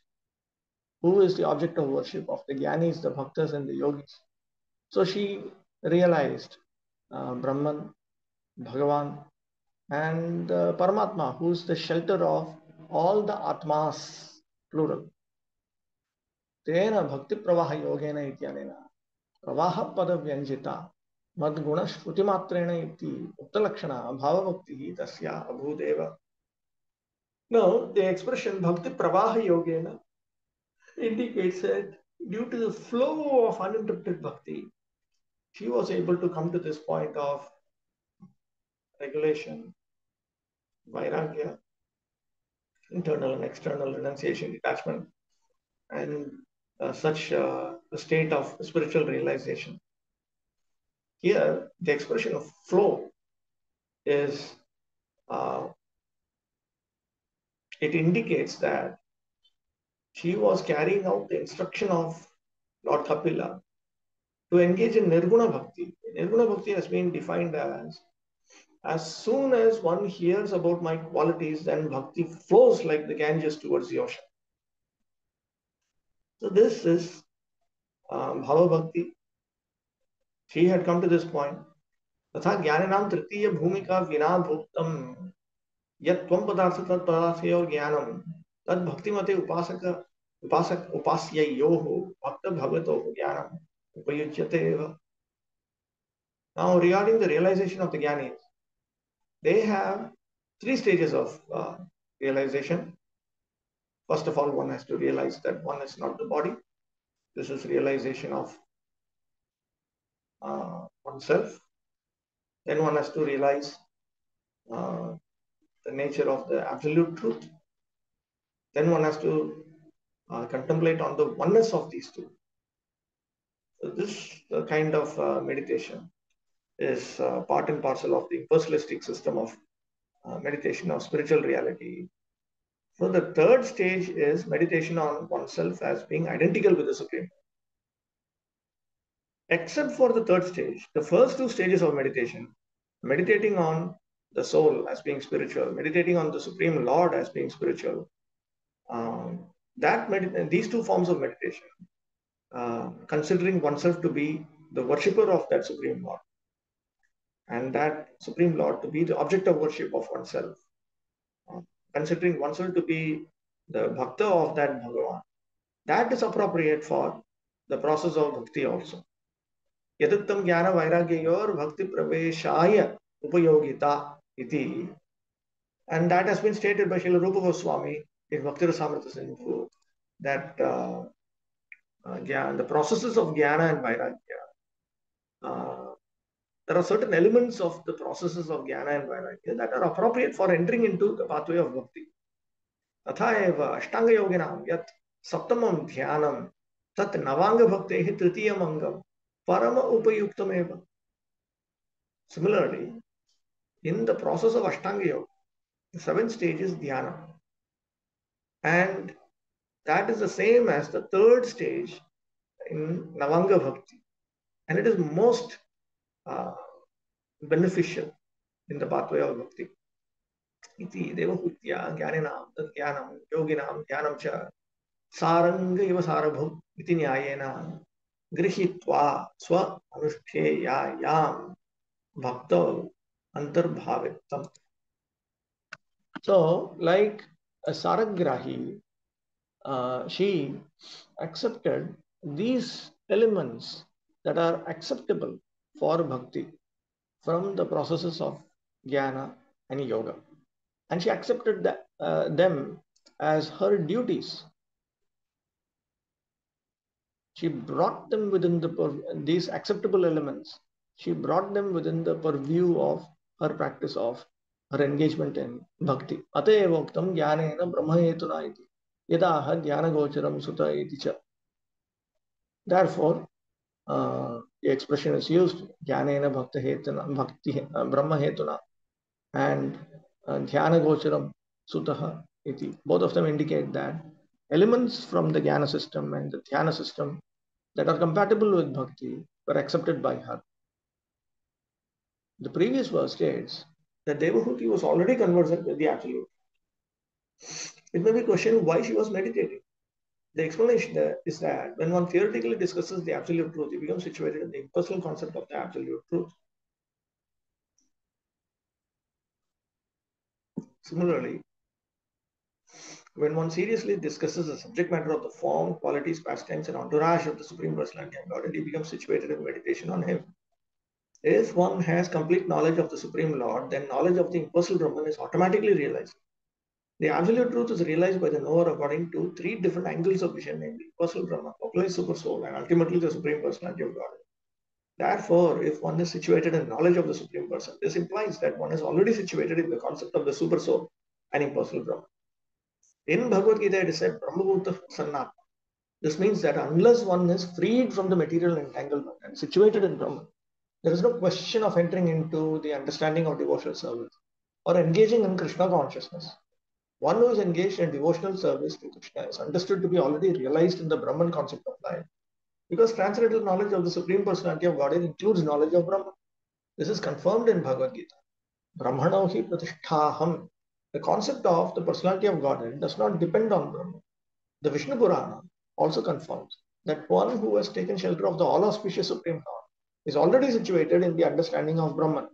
Who is the object of worship of the Jnanis, the Bhaktas, and the Yogis? So she realized Brahman, Bhagavan, and Paramatma, who is the shelter of all the Atmas, plural. Tena bhakti pravaha yogena ityanena pravaha pada vyanjita madguna shruti matrena iti uttalakshana bhava bhakti tasya abhudeva. Now, the expression bhakti pravaha yogena indicates that due to the flow of uninterrupted bhakti, she was able to come to this point of regulation, vairagya, internal and external renunciation, detachment, and such a state of spiritual realization. Here, the expression of flow is, it indicates that she was carrying out the instruction of Lord Kapila to engage in Nirguna Bhakti. Nirguna Bhakti has been defined as soon as one hears about my qualities, then Bhakti flows like the Ganges towards the ocean. So this is Bhava Bhakti. She had come to this point. तथा ज्ञानिनाम तृतीय भूमिका विना भुक्तम यत् त्वं पदार्थ तत् पदार्थे और ज्ञानम तद भक्तिमते उपासक उपास्ययोः भक्त भगवतोः ज्ञानम उपयुज्यते एव. Now, regarding the realization of the Jnanis, they have 3 stages of realization. First of all, one has to realize that one is not the body. This is realization of oneself. Then one has to realize the nature of the absolute truth. Then one has to contemplate on the oneness of these two. So this kind of meditation is part and parcel of the impersonalistic system of meditation of spiritual reality. So the third stage is meditation on oneself as being identical with the Supreme. Except for the third stage, the first 2 stages of meditation, meditating on the soul as being spiritual, meditating on the Supreme Lord as being spiritual, these 2 forms of meditation, considering oneself to be the worshipper of that Supreme Lord, and that Supreme Lord to be the object of worship of oneself. Considering oneself to be the bhakta of that Bhagavan, that is appropriate for the process of bhakti also. Yaduttam jnana vairagyayor bhakti praveshaya upayogita iti. And that has been stated by Srila Rupa Goswami in Bhakti Rasamrita Sindhu, that the processes of jnana and vairagya, there are certain elements of the processes of jnana and vairagya that are appropriate for entering into the pathway of bhakti. तथा एव अष्टांगयोगिनां यत् सप्तमं ध्यानं तत् नवांगभक्तेः तृतीयम् अंगं परम उपयुक्तमेव. Similarly, in the process of Ashtanga Yoga, the seventh stage is dhyana, and that is the same as the third stage in Navanga Bhakti, and it is most beneficial in the pathway of Bhakti. Iti devahutya jnaninam tat jnanam yoginam jnanam cha saranga iva sarabhum iti nyayena grihitva swa anushtheyayam bhakta antarbhavitam. So, like a saragrahi, she accepted these elements that are acceptable for bhakti from the processes of jnana and yoga, and she accepted them as her duties. She brought them within these acceptable elements. She brought them within the purview of her practice of her engagement in bhakti. Atevoktam jnanena brahmahetuna iti yadaha jnanagocharam sutta iti cha. Therefore, the expression is used jnanena brahmahetuna and dhyanagocharam sutta iti. Both of them indicate that elements from the jnana system and the dhyana system that are compatible with bhakti were accepted by her. The previous verse states that Devahuti was already conversant with the Absolute. It may be questioned why she was meditating. The explanation is that when one theoretically discusses the Absolute Truth, he becomes situated in the impersonal concept of the Absolute Truth. Similarly, when one seriously discusses the subject matter of the form, qualities, pastimes, and entourage of the Supreme Personality of Godhead, he becomes situated in meditation on Him. If one has complete knowledge of the Supreme Lord, then knowledge of the impersonal Brahman is automatically realized. The absolute truth is realized by the knower according to three different angles of vision, namely personal Brahman, localized super soul, and ultimately the Supreme Personality of Godhead. Therefore, if one is situated in knowledge of the Supreme Person, this implies that one is already situated in the concept of the super soul and impersonal Brahman. In Bhagavad Gita, it is said, Brahmabhuta Sannatma. This means that unless one is freed from the material entanglement and situated in Brahman, there is no question of entering into the understanding of devotional service or engaging in Krishna consciousness. One who is engaged in devotional service to Krishna is understood to be already realized in the Brahman concept of life, because transcendental knowledge of the Supreme Personality of Godhead includes knowledge of Brahman. This is confirmed in Bhagavad Gita. Brahmano hi pratisthaham. The concept of the personality of Godhead does not depend on Brahman. The Vishnu Purana also confirms that one who has taken shelter of the all-auspicious Supreme Lord is already situated in the understanding of Brahman.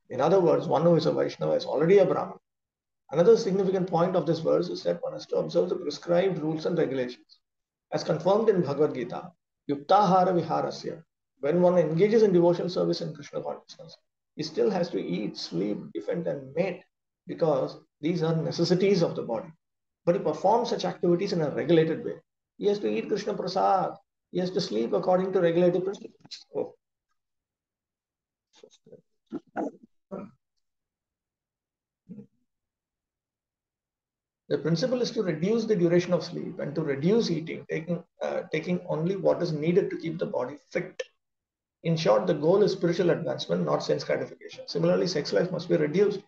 In other words, one who is a Vaishnava is already a Brahman. Another significant point of this verse is that one has to observe the prescribed rules and regulations. As confirmed in Bhagavad Gita, Yuktahara Viharasya, when one engages in devotional service in Krishna consciousness, he still has to eat, sleep, defend, and mate, because these are necessities of the body. But he performs such activities in a regulated way. He has to eat Krishna Prasad. He has to sleep according to regulated principles. Oh. The principle is to reduce the duration of sleep and to reduce eating, taking only what is needed to keep the body fit. In short, the goal is spiritual advancement, not sense gratification. Similarly, sex life must be reduced.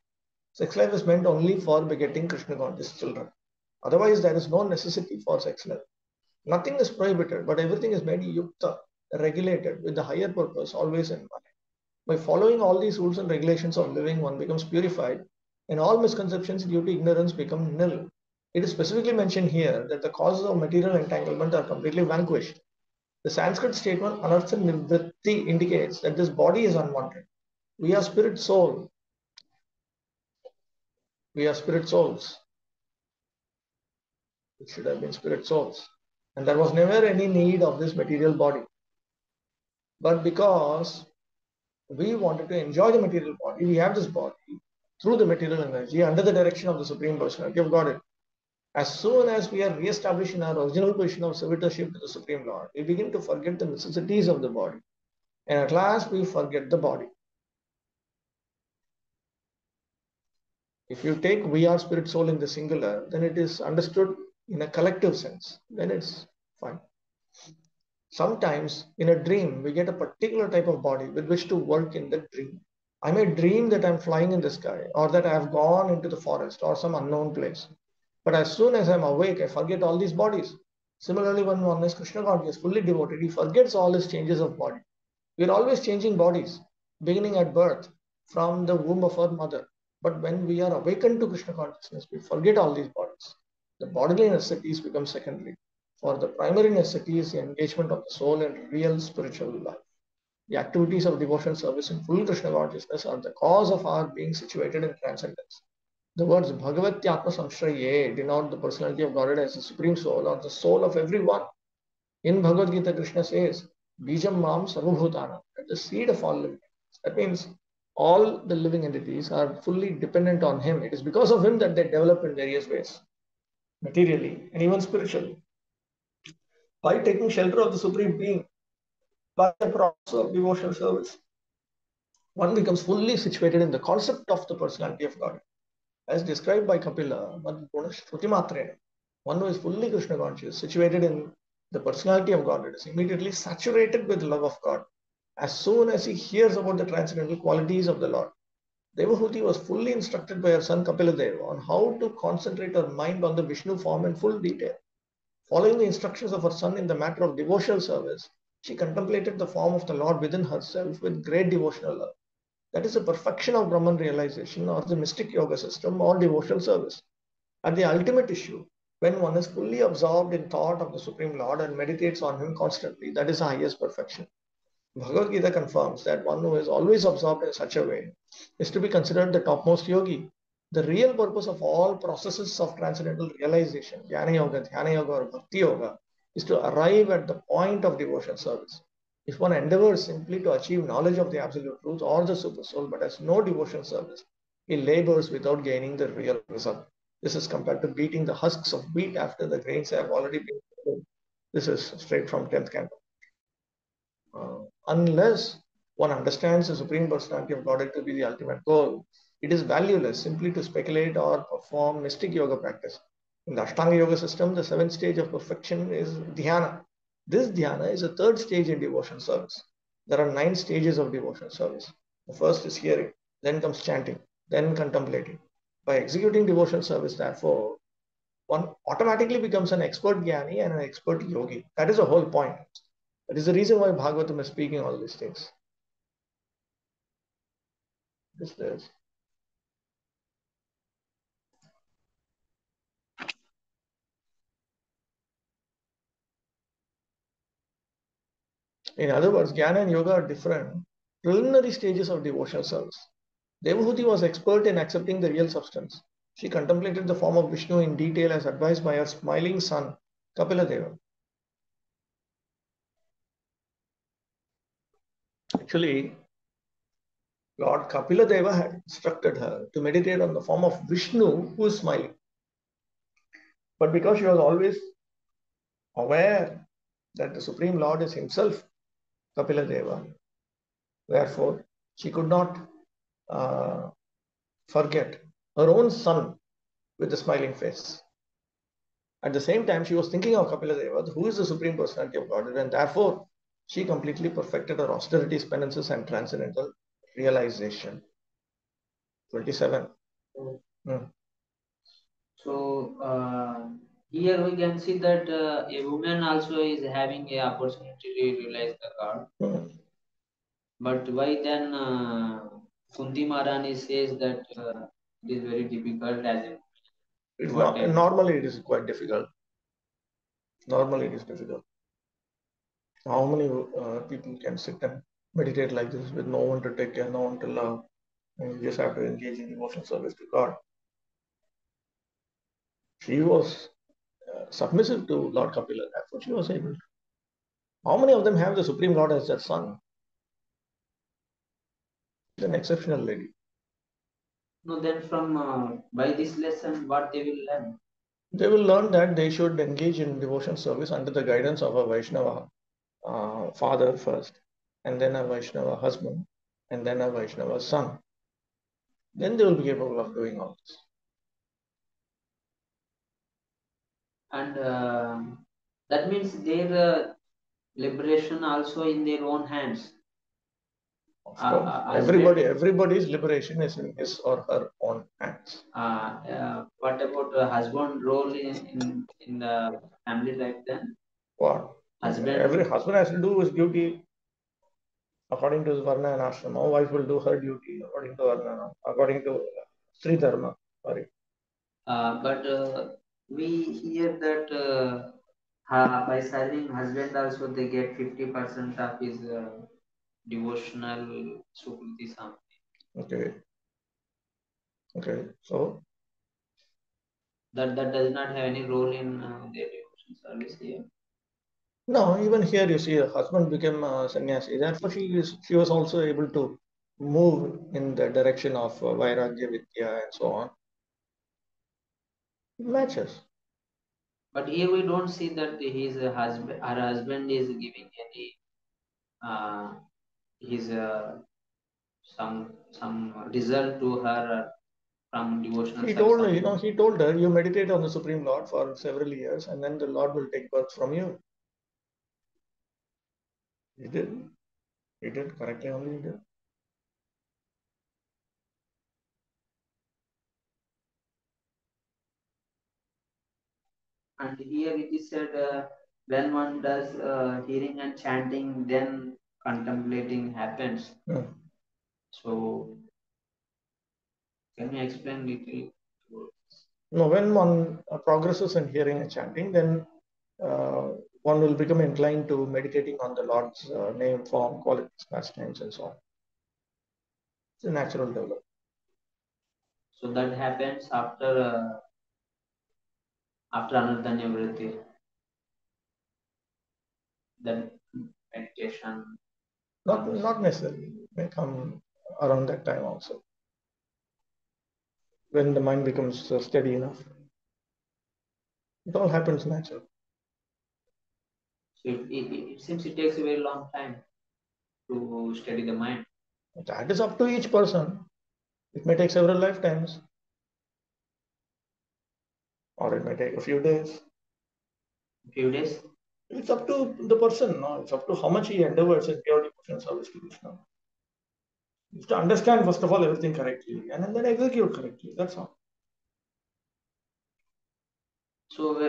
Sex life is meant only for begetting Krishna conscious children. Otherwise, there is no necessity for sex life. Nothing is prohibited, but everything is made yukta, regulated, with the higher purpose always in mind. By following all these rules and regulations of living, one becomes purified, and all misconceptions due to ignorance become nil. It is specifically mentioned here that the causes of material entanglement are completely vanquished. The Sanskrit statement anartha nivritti indicates that this body is unwanted. We are spirit soul. We are spirit souls. It should have been spirit souls. And there was never any need of this material body. But because we wanted to enjoy the material body, we have this body through the material energy under the direction of the Supreme Personality of Godhead. As soon as we are re-established in our original position of servitorship to the Supreme Lord, we begin to forget the necessities of the body. And at last we forget the body. If you take we are spirit soul in the singular, then it is understood in a collective sense. Then it's fine. Sometimes in a dream, we get a particular type of body with which to work in the dream. I may dream that I'm flying in the sky or that I have gone into the forest or some unknown place. But as soon as I'm awake, I forget all these bodies. Similarly, when one is Krishna conscious, fully devoted, he forgets all his changes of body. We're always changing bodies, beginning at birth from the womb of our mother. But when we are awakened to Krishna consciousness, we forget all these bodies. The bodily necessities become secondary. For the primary necessity is the engagement of the soul in real spiritual life. The activities of devotion service in full Krishna consciousness are the cause of our being situated in transcendence. The words Bhagavatya Atma Samshraye denote the personality of Godhead as the supreme soul or the soul of everyone. In Bhagavad Gita, Krishna says, Bijam Mam Sarvabhutana, the seed of all living entities. That means all the living entities are fully dependent on him. It is because of him that they develop in various ways, materially and even spiritually. By taking shelter of the Supreme Being, by the process of devotional service, one becomes fully situated in the concept of the personality of God. As described by Kapila, one who is fully Krishna conscious, situated in the personality of God, is immediately saturated with love of God. As soon as he hears about the transcendental qualities of the Lord, Devahuti was fully instructed by her son Kapila Deva on how to concentrate her mind on the Vishnu form in full detail. Following the instructions of her son in the matter of devotional service, she contemplated the form of the Lord within herself with great devotional love. That is the perfection of Brahman realization or the mystic yoga system or devotional service. At the ultimate issue, when one is fully absorbed in thought of the Supreme Lord and meditates on Him constantly, that is the highest perfection. Bhagavad Gita confirms that one who is always absorbed in such a way is to be considered the topmost yogi. The real purpose of all processes of transcendental realization, Dhyana Yoga or Bhakti Yoga, is to arrive at the point of devotion service. If one endeavors simply to achieve knowledge of the absolute truth or the super soul but has no devotion service, he labors without gaining the real result. This is compared to beating the husks of wheat after the grains have already been sown. This is straight from 10th canto. Unless one understands the Supreme Personality of Godhead to be the ultimate goal, it is valueless simply to speculate or perform mystic yoga practice. In the Ashtanga Yoga system, the seventh stage of perfection is dhyana. This dhyana is a third stage in devotion service. There are 9 stages of devotion service. The first is hearing, then comes chanting, then contemplating. By executing devotion service, therefore, one automatically becomes an expert jnani and an expert yogi. That is the whole point. That is the reason why Bhagavatam is speaking all these things. This. In other words, Jnana and Yoga are different preliminary stages of devotional service. Devahuti was expert in accepting the real substance. She contemplated the form of Vishnu in detail as advised by her smiling son, Kapila Deva. Actually, Lord Kapila Deva had instructed her to meditate on the form of Vishnu who is smiling. But because she was always aware that the Supreme Lord is himself Kapila Deva, therefore she could not forget her own son with a smiling face. At the same time, she was thinking of Kapila Deva, who is the Supreme Personality of Godhead, and therefore she completely perfected her austerities, penances, and transcendental realization. 27. So here we can see that a woman also is having a opportunity to realize the God. But why then Kunti Maharani says that it is very difficult as in normally it is quite difficult. Normally it is difficult. How many people can sit and meditate like this with no one to take care, no one to love, and you just have to engage in devotional service to God? She was submissive to Lord Kapila. That's what she was able to. How many of them have the Supreme Lord as their son? She's an exceptional lady. No, then from by this lesson, what they will learn? They will learn that they should engage in devotion service under the guidance of a Vaishnava father first, and then a Vaishnava husband, and then a Vaishnava son. Then they will be capable of doing all this. And that means their liberation also in their own hands. Of course, everybody's liberation is in his or her own hands. What about the husband role in the family life then? What? Every husband has to do his duty according to his varna and ashrama. Wife will do her duty according to varna, according to Sri Dharma. Sorry. But we hear that by serving husband also they get 50% of his devotional sukriti something. Okay. Okay. So that does not have any role in their devotion service here. no, even here you see her husband became a sannyasi. Therefore, she was also able to move in the direction of Vairagya Vidya and so on. It matches. But here we don't see that her husband is giving any his some result to her from devotional He service. told her, he told her, you meditate on the Supreme Lord for several years, and then the Lord will take birth from you. He did. He did correctly. Only he did. And here it is said when one does hearing and chanting, then contemplating happens. So, can you explain little? No, when one progresses in hearing and chanting, then one will become inclined to meditating on the Lord's name, form, qualities, pastimes, and so on. It's a natural development. So that happens after Anardanya Vritti. Then meditation. Not necessarily. It may come around that time also, when the mind becomes steady enough. It all happens naturally. So it seems it takes a very long time to steady the mind. That is up to each person. It may take several lifetimes, or it may take a few days. A few days? It's up to the person. No? It's up to how much he endeavors in pure devotion service to Krishna. You have to understand, first of all, everything correctly, and then execute correctly. That's all. So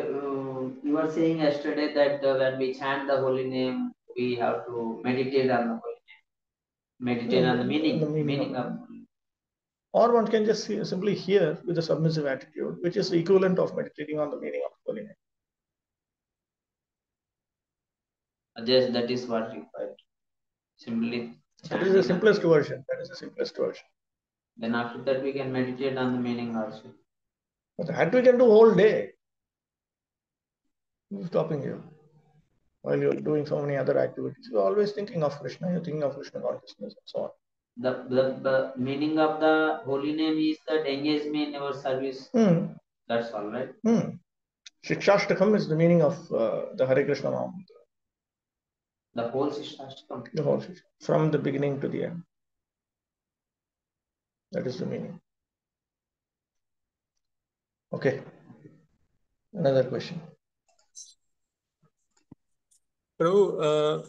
you were saying yesterday that when we chant the holy name, we have to meditate on the holy name, meditate on the meaning of. Or one can just simply hear with a submissive attitude, which is the equivalent of meditating on the meaning of holy name. Yes, that is what required. Simply. That is the simplest version. That is the simplest version. Then after that we can meditate on the meaning also. But that we can do whole day. Who's stopping you? While you're doing so many other activities, you're always thinking of Krishna, you're thinking of Krishna consciousness and so on. The meaning of the holy name is that engage me in our service. That's all, right? Shikshashtakam is the meaning of the Hare Krishna Mahamantra. The whole Shikshashtakam? The whole Shikshashtakam, from the beginning to the end. That is the meaning. Okay. Another question. Prabhu,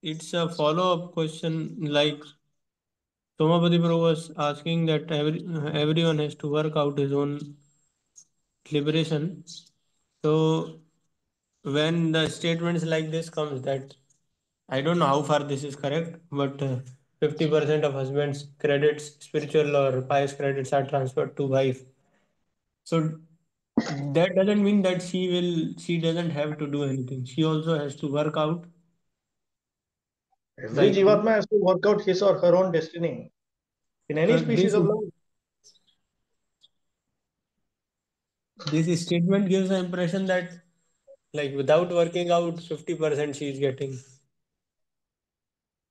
it's a follow-up question. Like Somapati Prabhu was asking that everyone has to work out his own liberation. So when the statements like this comes, that I don't know how far this is correct, but 50% of husband's credits, spiritual or pious credits, are transferred to wife. So That doesn't mean that she doesn't have to do anything. She also has to work out. Every Like Jivatma has to work out his or her own destiny. In any species of life. this statement gives the impression that like without working out 50% she is getting.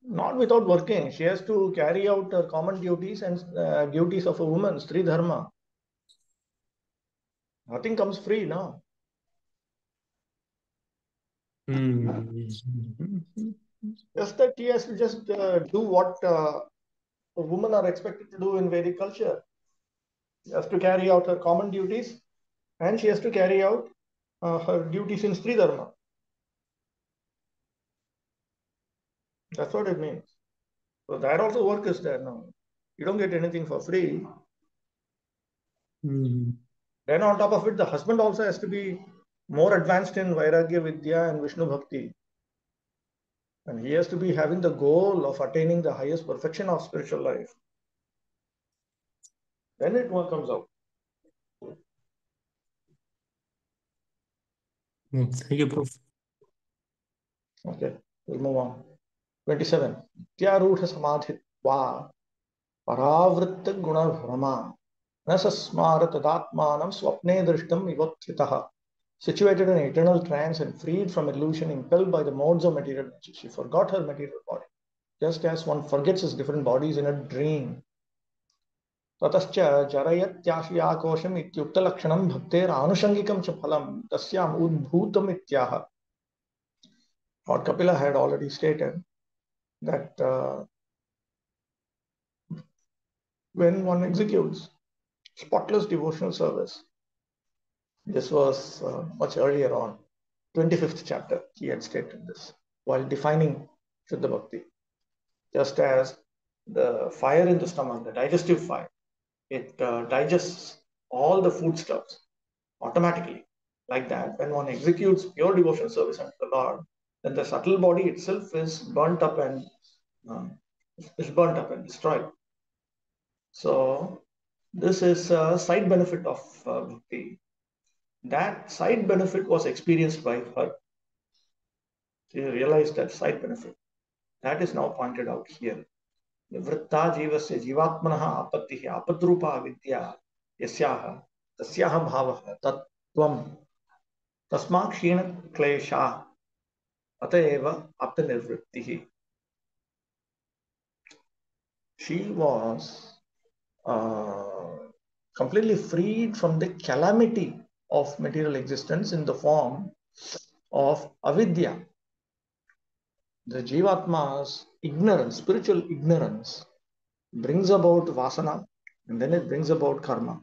Not without working. She has to carry out her common duties and duties of a woman, Stri Dharma. Nothing comes free now. Just that she has to just do what women are expected to do in Vedic culture. She has to carry out her common duties and she has to carry out her duties in Stri Dharma. That's what it means. So that also work is there now. You don't get anything for free. Then on top of it, the husband also has to be more advanced in Vairagya Vidya and Vishnu Bhakti. And he has to be having the goal of attaining the highest perfection of spiritual life. Then it all comes out. Thank you, Prof. Okay, we'll move on. 27. Nityaruಢ samadhitva paravritta guna bhrama nasasmara tadatmanam swapne drishtam ivotthitah. Situated in eternal trance and freed from illusion, impelled by the modes of material nature. She forgot her material body. Just as one forgets his different bodies in a dream. ततश्च जरयत्याशयाकोशम् इत्युक्तलक्षणं भक्तेर आनुषंगिकं च फलं तस्याम् उद्भूतम् इत्याह. Lord Kapila had already stated that when one executes spotless devotional service, this was much earlier on, 25th chapter, he had stated this while defining Shuddha Bhakti. Just as the fire in the stomach, the digestive fire, it digests all the foodstuffs automatically. Like that, when one executes pure devotional service unto the Lord, then the subtle body itself is burnt up and destroyed. So this is a side benefit of bhakti. That side benefit was experienced by her. She realized that side benefit. That is now pointed out here. Vritta jivasya jivatmanaha apattihi apadrupa vidya yasyaha tasyaha bhavaha tattvam tasma kshina klesha ataeva aptanirvrittihi. She was completely freed from the calamity of material existence in the form of avidya. The Jivatma's ignorance, spiritual ignorance, brings about vasana and then it brings about karma.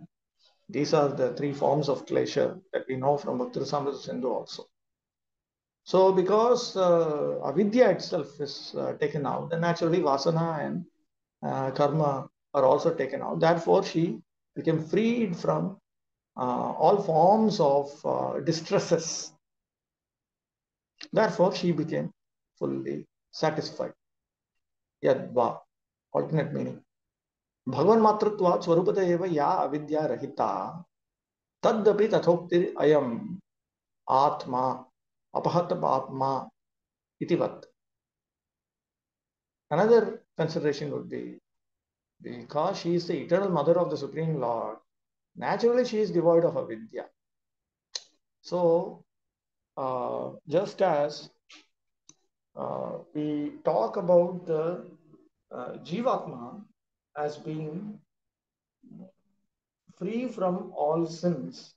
These are the three forms of klesha that we know from Bhakti Rasamrita Sindhu also. So, because avidya itself is taken out, then naturally vasana and karma are also taken out. Therefore, she became freed from all forms of distresses. Therefore, she became fully satisfied. Yadva, alternate meaning. Bhagavan matratvat swarupata eva ya avidya rahita tadapi tathoktir ayam atma apahatapatma itivat. Another consideration would be because she is the eternal mother of the Supreme Lord, naturally she is devoid of avidya. So, just as we talk about the Jivatma as being free from all sins,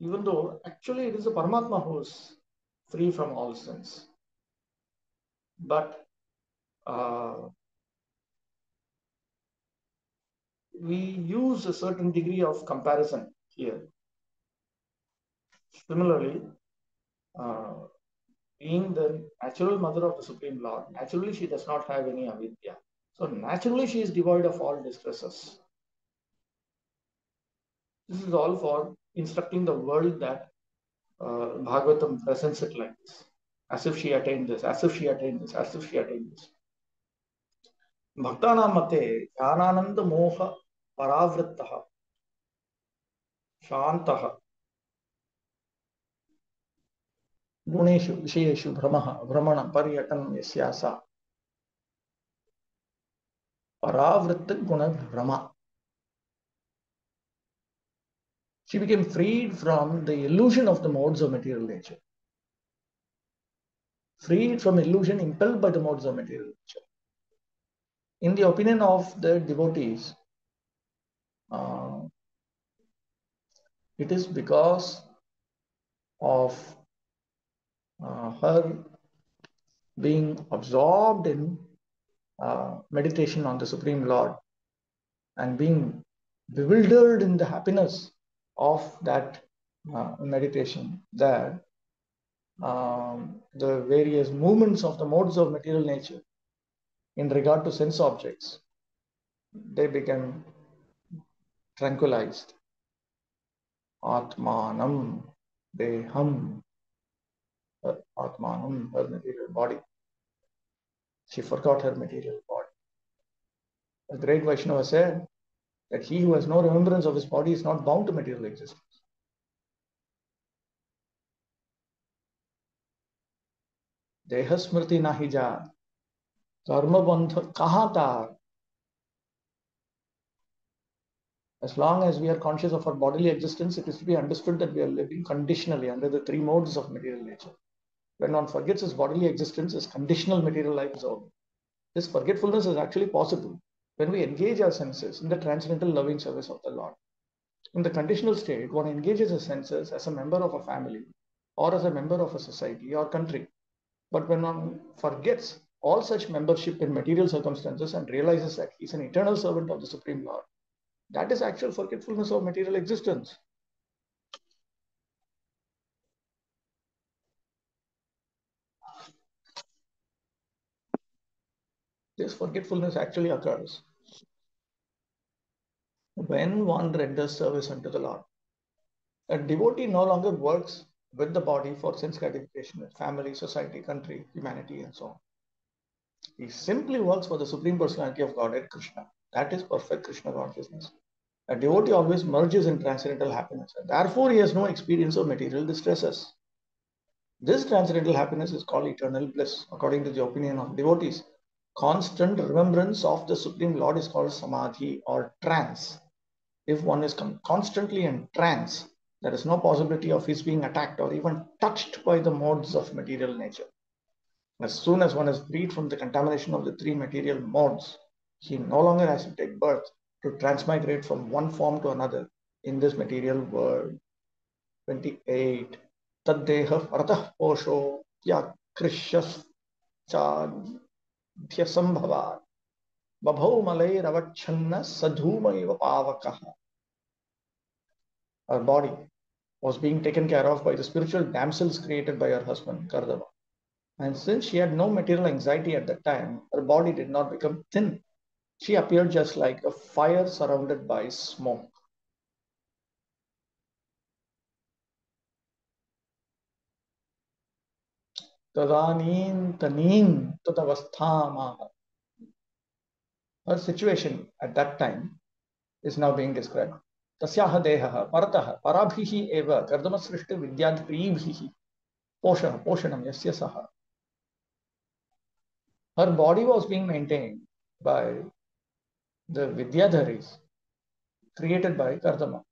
even though actually it is the Paramatma who is free from all sins. But we use a certain degree of comparison here. Similarly, being the natural mother of the Supreme Lord, naturally she does not have any avidya. So naturally she is devoid of all distresses. This is all for instructing the world that Bhagavatam presents it like this, as if she attained this, as if she attained this, as if she attained this. Bhaktanam mate jnanananda moha paravrittaha. Shantaha. Guneshu, Vishayeshu, Brahmaha, Brahmana, Paryatan, Yasyasa. Paravritta Guna Brahma. She became freed from the illusion of the modes of material nature. Freed from illusion impelled by the modes of material nature. In the opinion of the devotees, it is because of her being absorbed in meditation on the Supreme Lord and being bewildered in the happiness of that meditation that the various movements of the modes of material nature in regard to sense objects, they become tranquilized. Atmanam, Deham, Atmanam, her material body. She forgot her material body. A great Vaishnava said that he who has no remembrance of his body is not bound to material existence. Deha smriti nahi jaat, karma bandha kahan taar. As long as we are conscious of our bodily existence, it is to be understood that we are living conditionally under the three modes of material nature. When one forgets his bodily existence, his conditional material life is over. This forgetfulness is actually possible when we engage our senses in the transcendental loving service of the Lord. In the conditional state, one engages his senses as a member of a family or as a member of a society or country. But when one forgets all such membership in material circumstances and realizes that he is an eternal servant of the Supreme Lord, that is actual forgetfulness of material existence. This forgetfulness actually occurs when one renders service unto the Lord. A devotee no longer works with the body for sense gratification, family, society, country, humanity, and so on. He simply works for the Supreme Personality of Godhead, Krishna. That is perfect Krishna consciousness. A devotee always merges in transcendental happiness, and therefore he has no experience of material distresses. This transcendental happiness is called eternal bliss, according to the opinion of devotees. Constant remembrance of the Supreme Lord is called samadhi or trance. If one is constantly in trance, there is no possibility of his being attacked or even touched by the modes of material nature. As soon as one is freed from the contamination of the three material modes, he no longer has to take birth to transmigrate from one form to another in this material world. 28. Taddeha paratah posho yakrishyas chadhyasambhavat babhau malayiravachanna sadhumaiva pavakaha. Her body was being taken care of by the spiritual damsels created by her husband, Kardama. And since she had no material anxiety at that time, her body did not become thin. She appeared just like a fire surrounded by smoke. Tadanin tanin tatavasthama. Her situation at that time is now being described. Tasyaha dehaha paratah parabhihi eva kardamasrishti vidyadhribhihi poshanam yasya saha. Her body was being maintained by the Vidyadharis created by Kardama.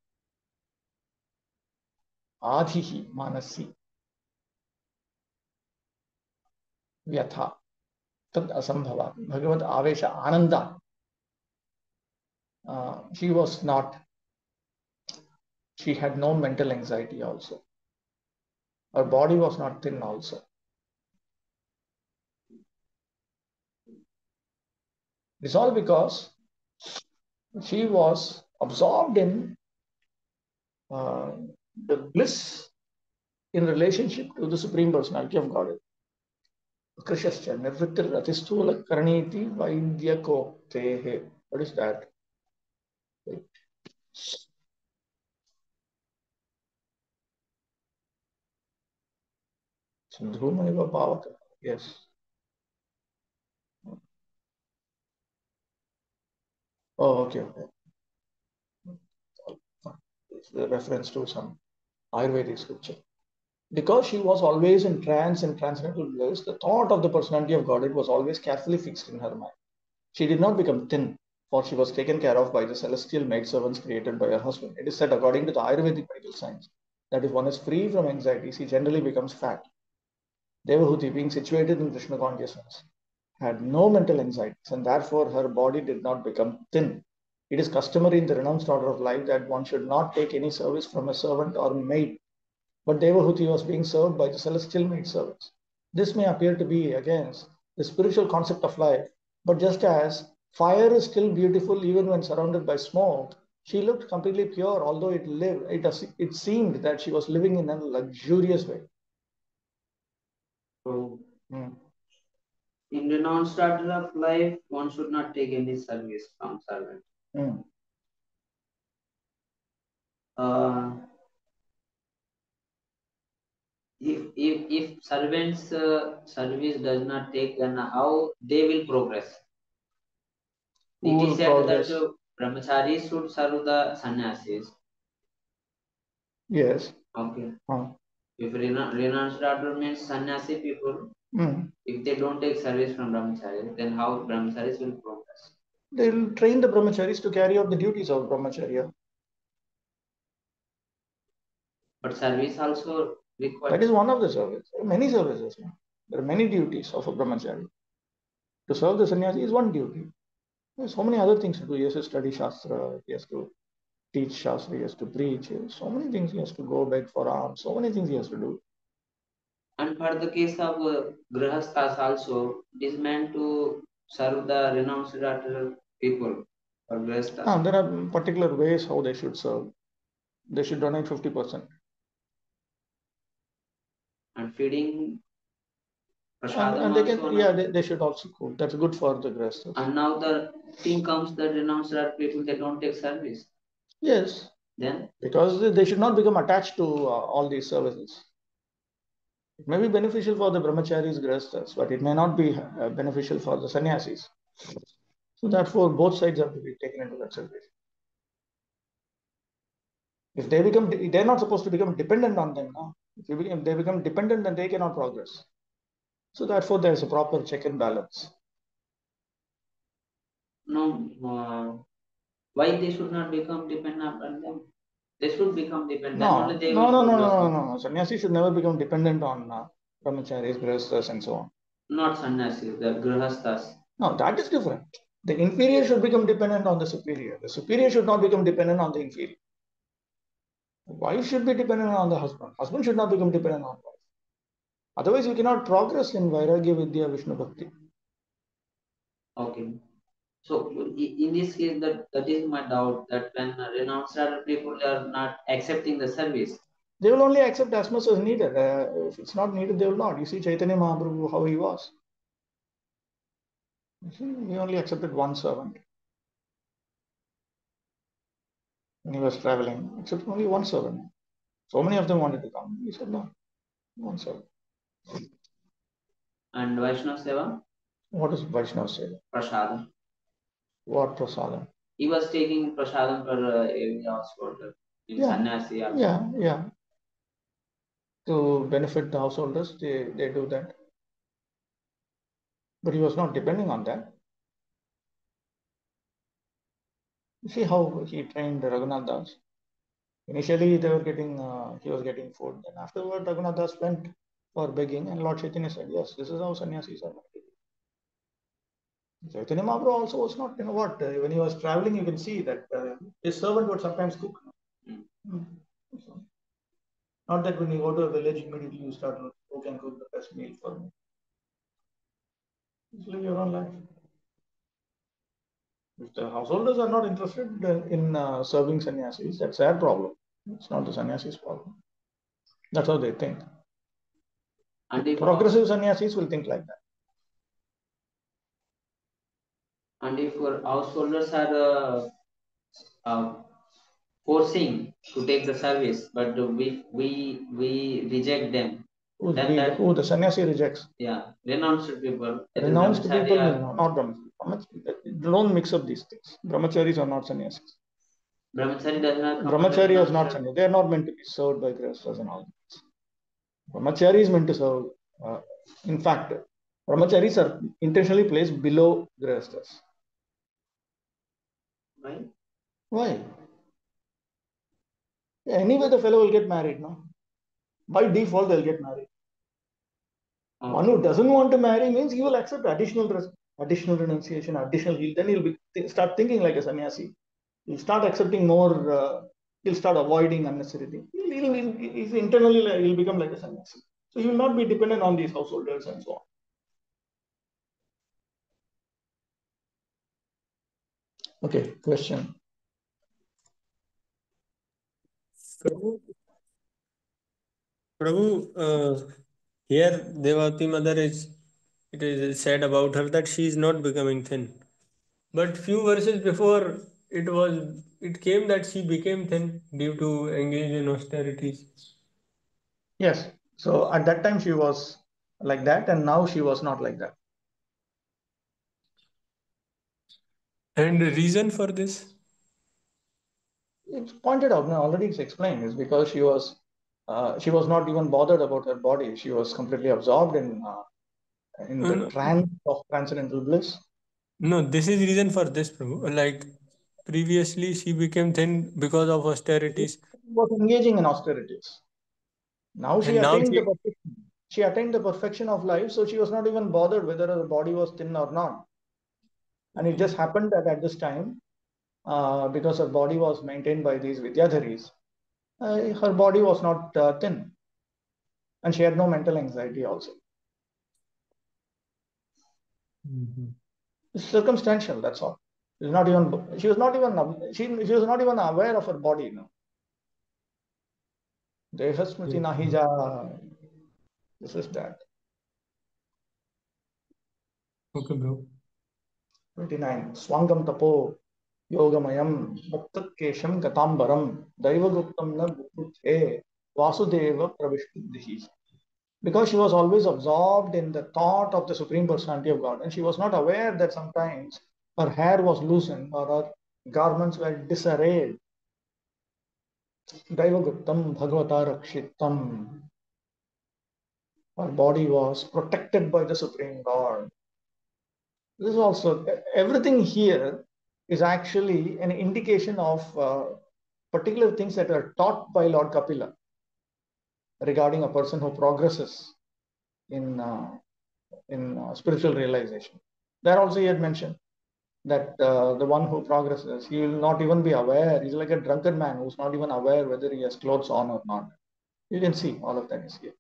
Adhihi manasi vyatha tad asambhava. Bhagavad Avesha Ananda. She had no mental anxiety also. Her body was not thin also. It's all because she was absorbed in the bliss in relationship to the Supreme Personality of Godhead. Krishascha nirvrittir atistula karaniti vaidyakoktehe. What is that? Sandhumaiva Pavaka. Yes. Oh, okay. It's a reference to some Ayurvedic scripture. Because she was always in trance and transcendental bliss, the thought of the personality of Godhead was always carefully fixed in her mind. She did not become thin, for she was taken care of by the celestial maidservants created by her husband. It is said, according to the Ayurvedic medical science, that if one is free from anxieties, he generally becomes fat. Devahuti, being situated in Krishna consciousness, had no mental anxieties, and therefore her body did not become thin. It is customary in the renounced order of life that one should not take any service from a servant or maid, but Devahuti was being served by the celestial maid servants. This may appear to be against the spiritual concept of life, but just as fire is still beautiful even when surrounded by smoke, she looked completely pure, although it seemed that she was living in a luxurious way. So, in renounced order of life, one should not take any service from servant. If servants service does not take, then how they will progress? It is said that brahmacharis should serve the sannyasis. Yes. Okay. If renounced order means sannyasi people, if they don't take service from brahmacharis, then how brahmacharis will progress? They will train the brahmacharis to carry out the duties of brahmacharya. But service also requires. That is one of the services. There are many services. There are many duties of a brahmachari. To serve the sannyasi is one duty. There are so many other things to do. He has to study shastra, he has to teach shastra, he has to preach. So many things he has to go beg for alms. So many things he has to do. And for the case of grahasthas also, it is meant to serve the renounced order people or grahasthas. There are particular ways how they should serve. They should donate 50%. And feeding and they can, they should also cook. That's good for the grahasthas. And now the thing comes that renounced order people, they don't take service. Yes. Then? Because they should not become attached to all these services. It may be beneficial for the brahmacharis, grahasthas, but it may not be beneficial for the sannyasis. So therefore, both sides have to be taken into consideration. If they're not supposed to become dependent on them now. If they become dependent, then they cannot progress. So therefore, there is a proper check and balance. No, why they should not become dependent on them? They should become dependent. No. Sannyasi should never become dependent on brahmacharis, grahasthas, and so on. Not sannyasis, the grahasthas. No, that is different. The inferior should become dependent on the superior. The superior should not become dependent on the inferior. The wife should be dependent on the husband. Husband should not become dependent on wife. Otherwise, you cannot progress in Vairagya, Vidya, Vishnu Bhakti. Okay. So in this case, that is my doubt, that when renounced order people are not accepting the service, they will only accept as much as needed. If it's not needed, they will not. You see Chaitanya Mahaprabhu, how he was. You see, he only accepted one servant. When he was traveling, except only one servant. So many of them wanted to come. He said no, one servant. And Vaishnava Seva? What is Vaishnava Seva? Prasadam. What prasadam? He was taking prasadam for every household in sannyasi also. Yeah. To benefit the householders, they do that. But he was not depending on that. You see how he trained Raghunath Das. Initially, he was getting food. Then afterward, Raghunath Das went for begging, and Lord Chaitanya said, "Yes, this is how sannyasis are." Chaitanya Mahaprabhu also was not, when he was traveling, you can see that his servant would sometimes cook. So, not that when you go to a village, immediately you start looking who can cook the best meal for me. Just live your own life. If the householders are not interested in serving sannyasis, that's their problem. It's not the sannyasis' problem. That's how they think. And progressive sannyasis will think like that. And if householders are forcing to take the service, but we reject them. Who the sannyasi rejects? Yeah, renounced people. Renounced people, not brahmacharis. Don't mix up these things. Brahmacharis are not sannyasis. Brahmachari does not come Brahmachari under is not non-servant. they are not meant to be served by grihasthas and all. Brahmachari is meant to serve. In fact, brahmacharis are intentionally placed below grihasthas. Why? Why? Anyway, the fellow will get married, no? By default, they'll get married. Okay. One who doesn't want to marry means he will accept additional renunciation, additional heal. Then he'll start thinking like a sannyasi. He'll start accepting more. He'll start avoiding unnecessary things. He'll internally he'll become like a sannyasi. So he will not be dependent on these householders and so on. Okay, question. Prabhu, here Devati mother it is said about her that she is not becoming thin. But few verses before it came that she became thin due to engage in austerities. Yes. So at that time she was like that, and now she was not like that. And the reason for this? It's pointed out now. Already it's explained. Is because she was not even bothered about her body. She was completely absorbed in the trance of transcendental bliss. No, this is reason for this, Prabhu. Like previously, she became thin because of austerities. She was engaging in austerities. Now she And now attained the perfection. She attained the perfection of life, so she was not even bothered whether her body was thin or not. And it just happened that at this time, because her body was maintained by these vidyadharis, her body was not thin, and she had no mental anxiety also. It's circumstantial. That's all. She was not even aware of her body. No. Dehasmriti nahija. This is that. Okay, bro. 29. Swangam tapo yogamayam muktakesham gatambaram daivaguptam na bhuthe vasudeva pravishtuddhi. Because she was always absorbed in the thought of the Supreme Personality of God, and she was not aware that sometimes her hair was loosened or her garments were disarrayed. Daivaguptam bhagavata rakshitam. Her body was protected by the Supreme Lord. This is also, everything here is actually an indication of particular things that are taught by Lord Kapila regarding a person who progresses in spiritual realization. There also he had mentioned that the one who progresses, he will not even be aware. He's like a drunken man who's not even aware whether he has clothes on or not. You can see all of that is here.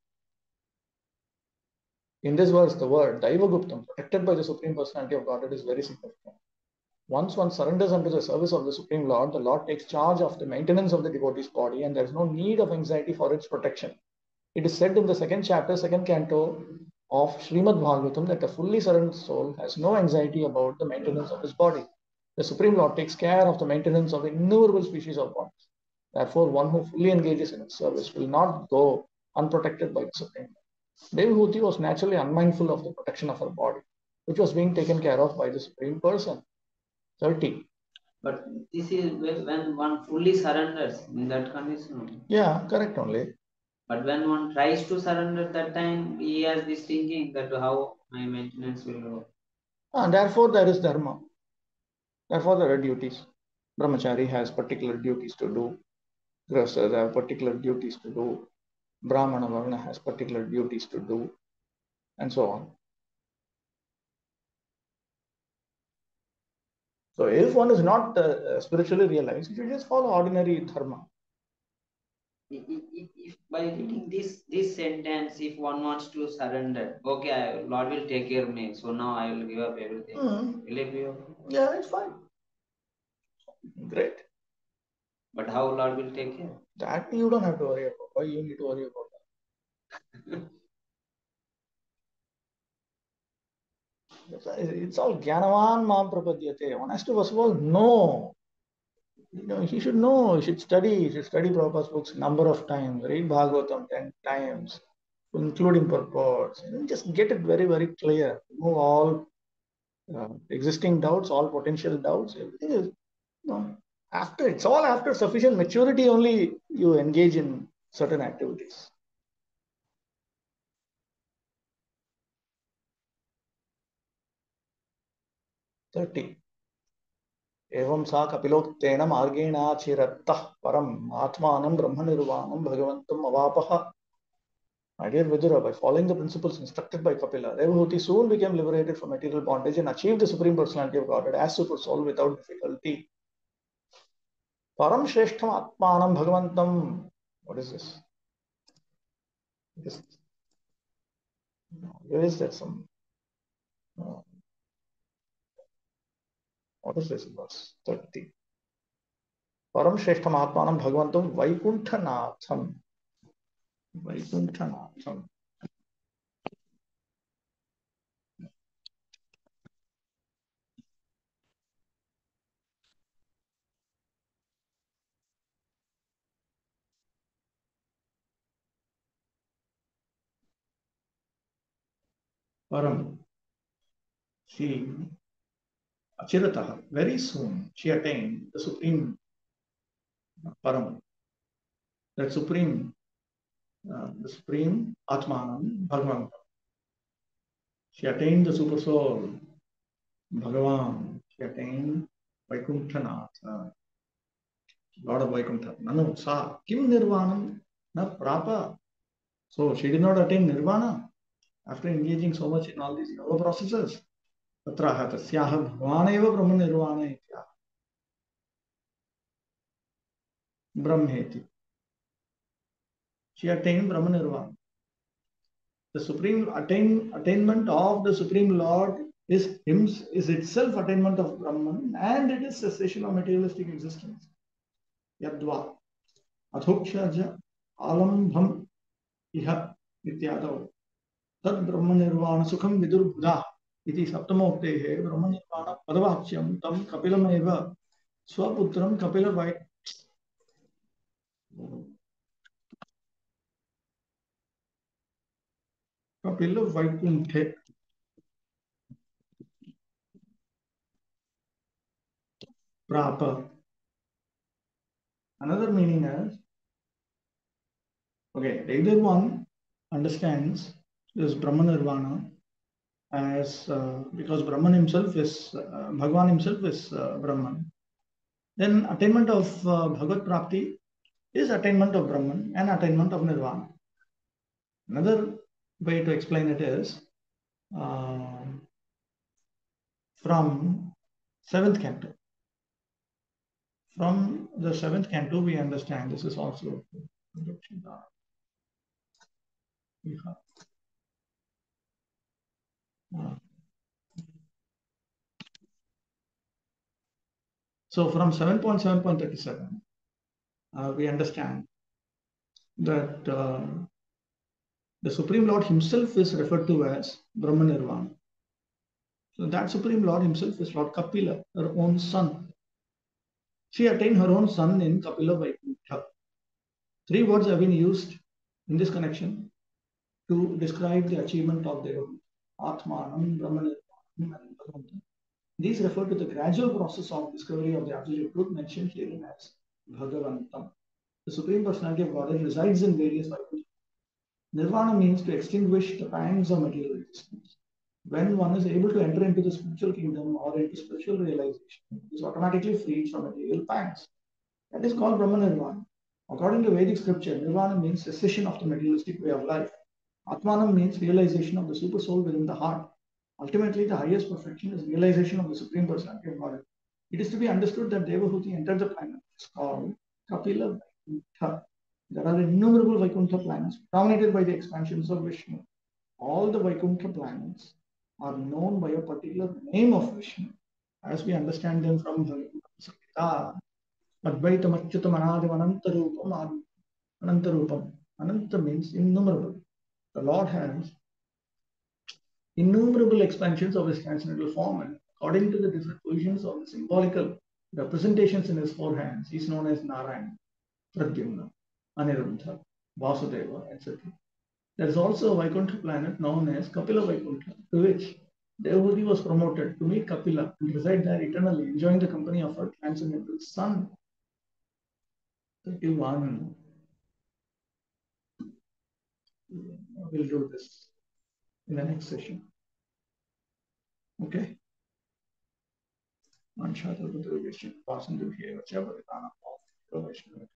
In this verse, the word Daivaguptam, protected by the Supreme Personality of God, it is very significant. Once one surrenders unto the service of the Supreme Lord, the Lord takes charge of the maintenance of the devotee's body, and there is no need of anxiety for its protection. It is said in the second chapter, second canto of Srimad Bhagavatam that a fully surrendered soul has no anxiety about the maintenance of his body. The Supreme Lord takes care of the maintenance of innumerable species of bodies. Therefore, one who fully engages in his service will not go unprotected by the Supreme Lord. Devahuti was naturally unmindful of the protection of her body, which was being taken care of by the Supreme Person. 30. But this is when one fully surrenders in that condition. Yeah, correct only. But when one tries to surrender, that time he has this thinking that how my maintenance will go. And therefore, there is dharma. Therefore, there are duties. Brahmachari has particular duties to do. Grihasthas have particular duties to do. Brahmana Varna has particular duties to do, and so on. So, if one is not spiritually realized, you should just follow ordinary dharma. If by reading this sentence, if one wants to surrender, okay, Lord will take care of me, so now I will give up everything. Will it be okay? Yeah, it's fine. Great. But how Lord will take care? That you don't have to worry about. Why you need to worry about that? It's all Gyanavan Mam Prapadyate. One has to first of all know. He should know. He should study. He should study Prabhupada's books number of times. Read Bhagavatam 10 times, including purports. Just get it very, very clear. Remove all existing doubts, all potential doubts. Everything is. It's all after sufficient maturity only you engage in certain activities. एवं सा कपिलोक्तेन मार्गेणाचिरत्तः परम् आत्मानं ब्रह्मनिर्वाणं भगवन्तम् अवापः. My dear Vidura, by following the principles instructed by Kapila, Devahuti soon became liberated from material bondage and achieved the Supreme Personality of Godhead as Super Soul without difficulty. Param Shreshtham Atmanam Bhagavantam. What is this? Where is that some? What is this verse? 30. Param Shreshtham Atmanam Bhagavantam Vaikuntanatham. Vaikuntanatham. Param. She, Achirataha, very soon, she attained the Supreme Param, that Supreme, the Supreme Atmanam, Bhagavan. She attained the Super Soul, Bhagavan. She attained Vaikuntanath, Lord of Vaikuntha. Nanu, Sa, Kim Nirvanam, Na Prapa. So she did not attain Nirvana after engaging so much in all these yoga processes. Tatraha tasyaha bhavanev brahma nirvana itya. Brahmeti. She attained Brahma Nirvana. The supreme attainment of the Supreme Lord is itself attainment of Brahman, and it is cessation of materialistic existence. Yadva adhokshaja alambham iha ityadav tad Brahma Nirvana sukham vidur buddha iti saptamoktehe Brahma Nirvana padavachyam tam kapilam eva swaputram kapila vai. Kapila Vaikunthe Prapa. Another meaning is, okay, either one understands this Brahman Nirvana as because Brahman himself is Bhagavan himself is Brahman. Then attainment of Bhagavad Prapti is attainment of Brahman and attainment of Nirvana. Another way to explain it is from 7th canto. From the 7th canto, we understand this is also. So from 7.7.37, we understand that the Supreme Lord himself is referred to as Brahma Nirvana. So that Supreme Lord himself is Lord Kapila, her own son. She attained her own son in Kapila Vaikuntha. 3 words have been used in this connection to describe the achievement of their Atmanam, Brahma Nirvana, and Bhagavantam. These refer to the gradual process of discovery of the absolute truth mentioned herein as Bhagavantam. The Supreme Personality of Godhead resides in various Vaikuntha. Nirvana means to extinguish the pangs of material existence. When one is able to enter into the spiritual kingdom or into spiritual realization, it is automatically freed from material pangs. That is called Brahma Nirvana. According to Vedic scripture, Nirvana means cessation of the materialistic way of life. Atmanam means realization of the super soul within the heart. Ultimately, the highest perfection is realization of the Supreme Personality of Godhead. It is to be understood that Devahuti entered the planet. It's called Kapila Vaikuntha. There are innumerable Vaikuntha planets dominated by the expansions of Vishnu. All the Vaikuntha planets are known by a particular name of Vishnu, as we understand them from Bhagavad Advaitam Achyutam Anadam Anantarupam Anantarupam. Ananta means innumerable. The Lord has innumerable expansions of his transcendental form, and according to the different positions of the symbolical representations in his 4 hands, he is known as Narayan, Pradyumna, Aniruddha, Vasudeva, etc. There is also a Vaikuntha planet known as Kapila Vaikuntha, to which Devahuti was promoted to meet Kapila and reside there eternally, enjoying the company of her transcendental son. 31. We'll do this in the next session. Okay. Manshata Buddha Vishnu Pasandu here, Jabari Dana,